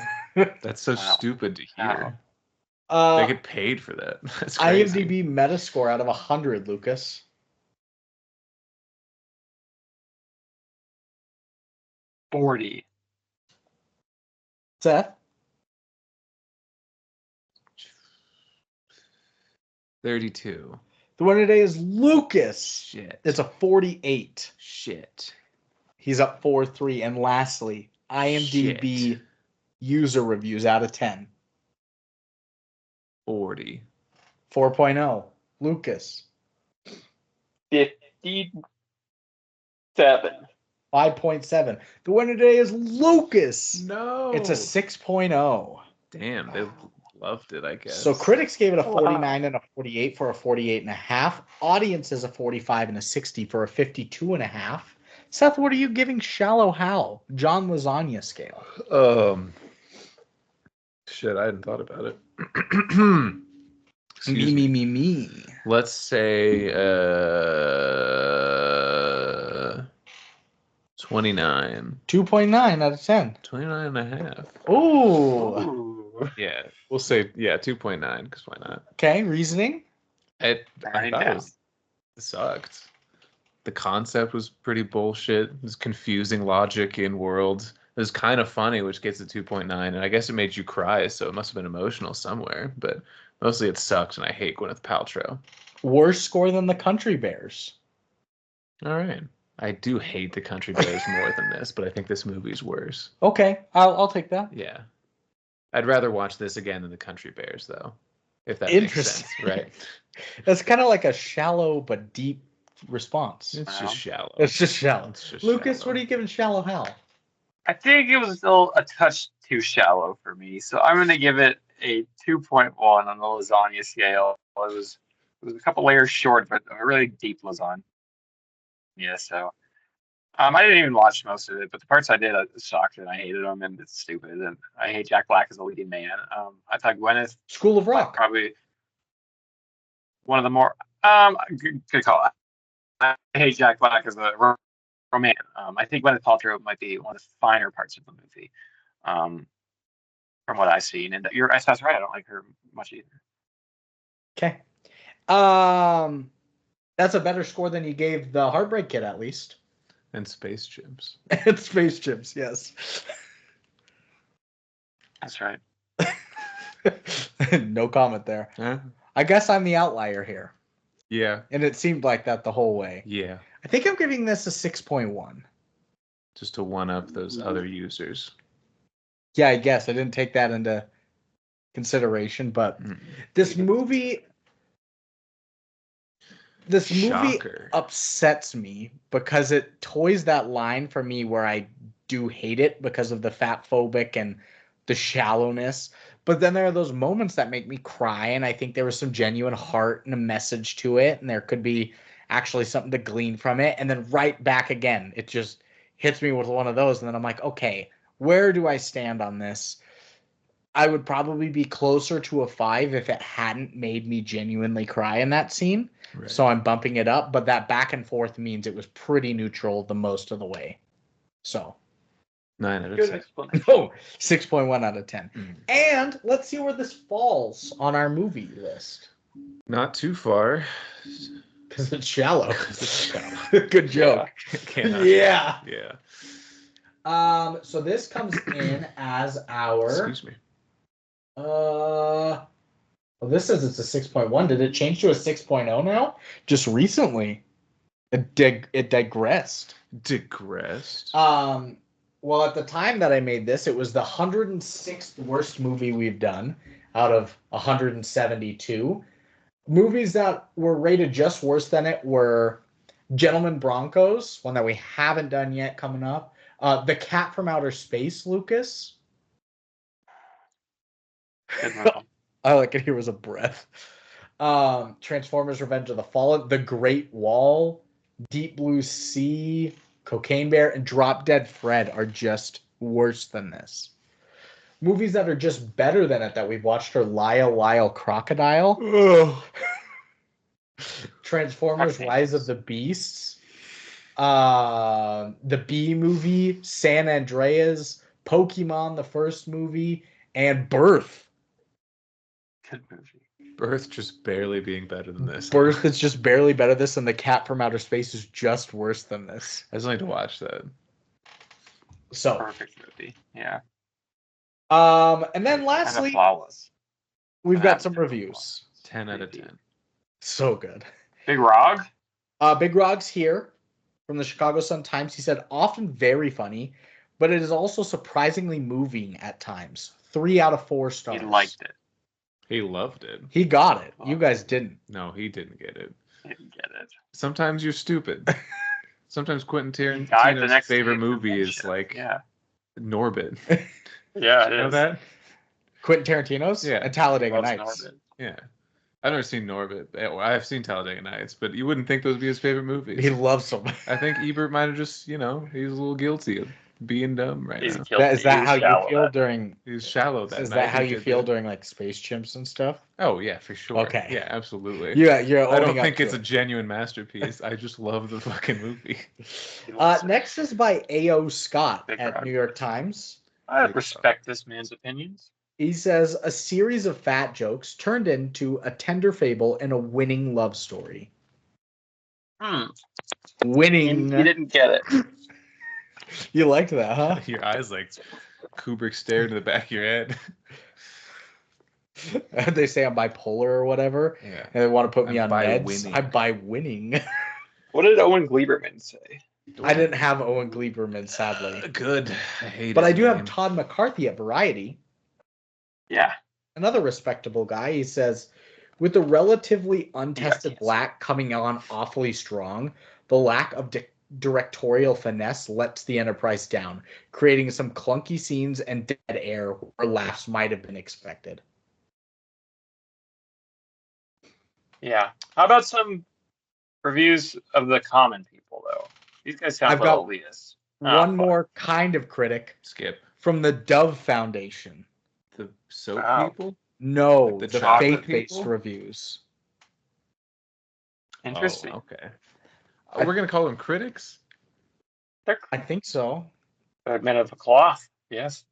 That's so Wow. stupid to hear. Wow. They get paid for that. That's crazy. IMDb Metascore out of 100, Lucas. 40. Seth? 32. The winner today is Lucas. Shit. It's a 48. Shit. He's up 4-3. And lastly, IMDb Shit. user reviews out of 10. 40. 4.0. Lucas. 57. 5.7. The winner today is Lucas. No. It's a 6.0. Damn, they loved it, I guess. So critics gave it a Wow. 49 and a 48 for a 48.5. Audience is a 45 and a 60 for a 52.5. Seth, what are you giving Shallow Hal? John Lasagna scale. Shit, I hadn't thought about it. Me, me, me, me. Let's say 29. 2.9 out of 10. 29 and a half. Ooh. Ooh. Yeah, we'll say 2.9 because why not? Okay, reasoning. I Burn thought down. it sucked. The concept was pretty bullshit. It was confusing logic in world. It was kind of funny, which gets a 2.9, and I guess it made you cry, so it must have been emotional somewhere. But mostly it sucked, and I hate Gwyneth Paltrow. Worse score than the Country Bears. All right. I do hate the Country Bears more than this, but I think this movie's worse. Okay, I'll take that. Yeah. I'd rather watch this again than the Country Bears, though. If that makes sense, right? That's kind of like a shallow but deep response. It's Wow. just shallow. It's just shallow. It's just Lucas, shallow. what are you giving Shallow Hal? I think it was still a touch too shallow for me, so I'm going to give it a 2.1 on the lasagna scale. It was a couple layers short, but a really deep lasagna. Yeah, so I didn't even watch most of it, but the parts I did, I was shocked and I hated them, and it's stupid. And I hate Jack Black as a leading man. I thought Gwyneth School of Rock. probably one of the more good call. I hate Jack Black as a romantic. I think Gwyneth Paltrow might be one of the finer parts of the movie, from what I've seen. And that's right. I don't like her much either. Okay. That's a better score than you gave the Heartbreak Kid, at least. And Space Chimps. And Space Chips, yes. That's right. No comment there. Huh? I guess I'm the outlier here. Yeah. And it seemed like that the whole way. Yeah. I think I'm giving this a 6.1. Just to one up those other users. Yeah, I guess. I didn't take that into consideration, but this movie Shocker. upsets me because it toys that line for me where I do hate it because of the fat phobic and the shallowness. But then there are those moments that make me cry, and I think there was some genuine heart and a message to it, and there could be actually something to glean from it. And then right back again, it just hits me with one of those, and then I'm like, okay, where do I stand on this? I would probably be closer to a 5 if it hadn't made me genuinely cry in that scene. Right. So I'm bumping it up, but that back and forth means it was pretty neutral the most of the way. So 9 out of Good 10. explanation. no, 6.1 out of 10. And let's see where this falls on our movie list. Not too far. Because it's shallow. 'Cause it's shallow. Good joke. Cannot- Yeah. Yeah. So this comes in as our. Excuse me. Well, this says it's a 6.1. Did it change to a 6.0 now? Just recently. It digressed. Digressed. Well, at the time that I made this, it was the 106th worst movie we've done out of 172. Movies that were rated just worse than it were Gentlemen Broncos, one that we haven't done yet coming up. The Cat from Outer Space, Lucas. Good one. All I could hear was a breath. Transformers: Revenge of the Fallen, The Great Wall, Deep Blue Sea, Cocaine Bear, and Drop Dead Fred are just worse than this. Movies that are just better than it that we've watched are Lyle Crocodile, Transformers: Rise of the Beasts, the Bee Movie, San Andreas, Pokemon the first movie, and Birth. Good movie. Birth just barely being better than this. Birth is just barely better than this, and The Cat from Outer Space is just worse than this. I just need to watch that. So Perfect movie. Yeah. And then lastly, flawless. we've got some reviews. 10 out of 10. So good. Big Rog? Big Rog's here from the Chicago Sun-Times. He said, often very funny, but it is also surprisingly moving at times. 3 out of 4 stars. He liked it. He loved it. He got it. You guys didn't. No, he didn't get it. He didn't get it. Sometimes you're stupid. Sometimes Quentin Tarantino's favorite movie is like Norbit. Yeah, You know that? Quentin Tarantino's? Yeah. And Talladega Nights. Norbit. Yeah. I've never seen Norbit. Well, I've seen Talladega Nights, but you wouldn't think those would be his favorite movies. He loves them. I think Ebert might have just, he's a little guilty of being dumb right now. Is that how you feel during... He's shallow that Is night. that how you feel during like Space Chimps and stuff? Oh, yeah, for sure. Okay. Yeah, absolutely. Yeah, I don't think it's a genuine masterpiece. I just love the fucking movie. Next is by A.O. Scott at New York Times. I respect this man's opinions. He says, a series of fat jokes turned into a tender fable and a winning love story. Winning. You didn't get it. You liked that, huh? Your eyes like Kubrick stared in the back of your head. They say I'm bipolar or whatever. Yeah. And they want to put me on meds. Winning. I'm by winning. What did Owen Gleiberman say? I didn't have Owen Gleiberman, sadly. Good. I hate But his I do name. have Todd McCarthy at Variety. Yeah. Another respectable guy. He says, with the relatively untested black coming on awfully strong, the lack of directorial finesse lets the Enterprise down, creating some clunky scenes and dead air where laughs might have been expected. Yeah. How about some reviews of the common people, though? These guys sound a little elitist. One more kind of critic. Skip. From the Dove Foundation. The soap people? No, Like the faith-based reviews. Interesting. Oh, okay. We're going to call them critics? I think so. They're men of a cloth, yes.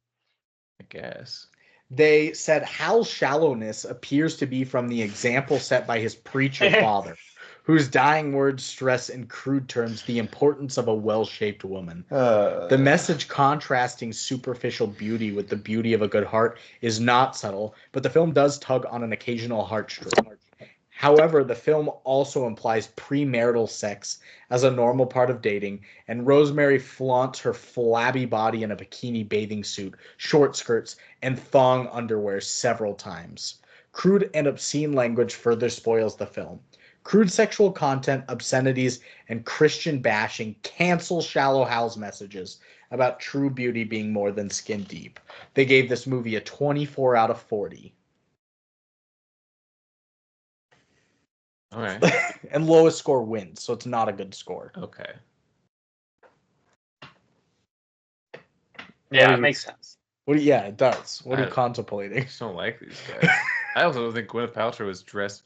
I guess. They said Hal's shallowness appears to be from the example set by his preacher father, whose dying words stress in crude terms the importance of a well-shaped woman. The message contrasting superficial beauty with the beauty of a good heart is not subtle, but the film does tug on an occasional heartstring. However, the film also implies premarital sex as a normal part of dating, and Rosemary flaunts her flabby body in a bikini bathing suit, short skirts, and thong underwear several times. Crude and obscene language further spoils the film. Crude sexual content, obscenities, and Christian bashing cancel Shallow Hal's messages about true beauty being more than skin deep. They gave this movie a 24 out of 40. All right. And lowest score wins, so it's not a good score. Okay. Yeah, it makes sense. Yeah, it does. What are you contemplating? I just don't like these guys. I also don't think Gwyneth Paltrow is dressed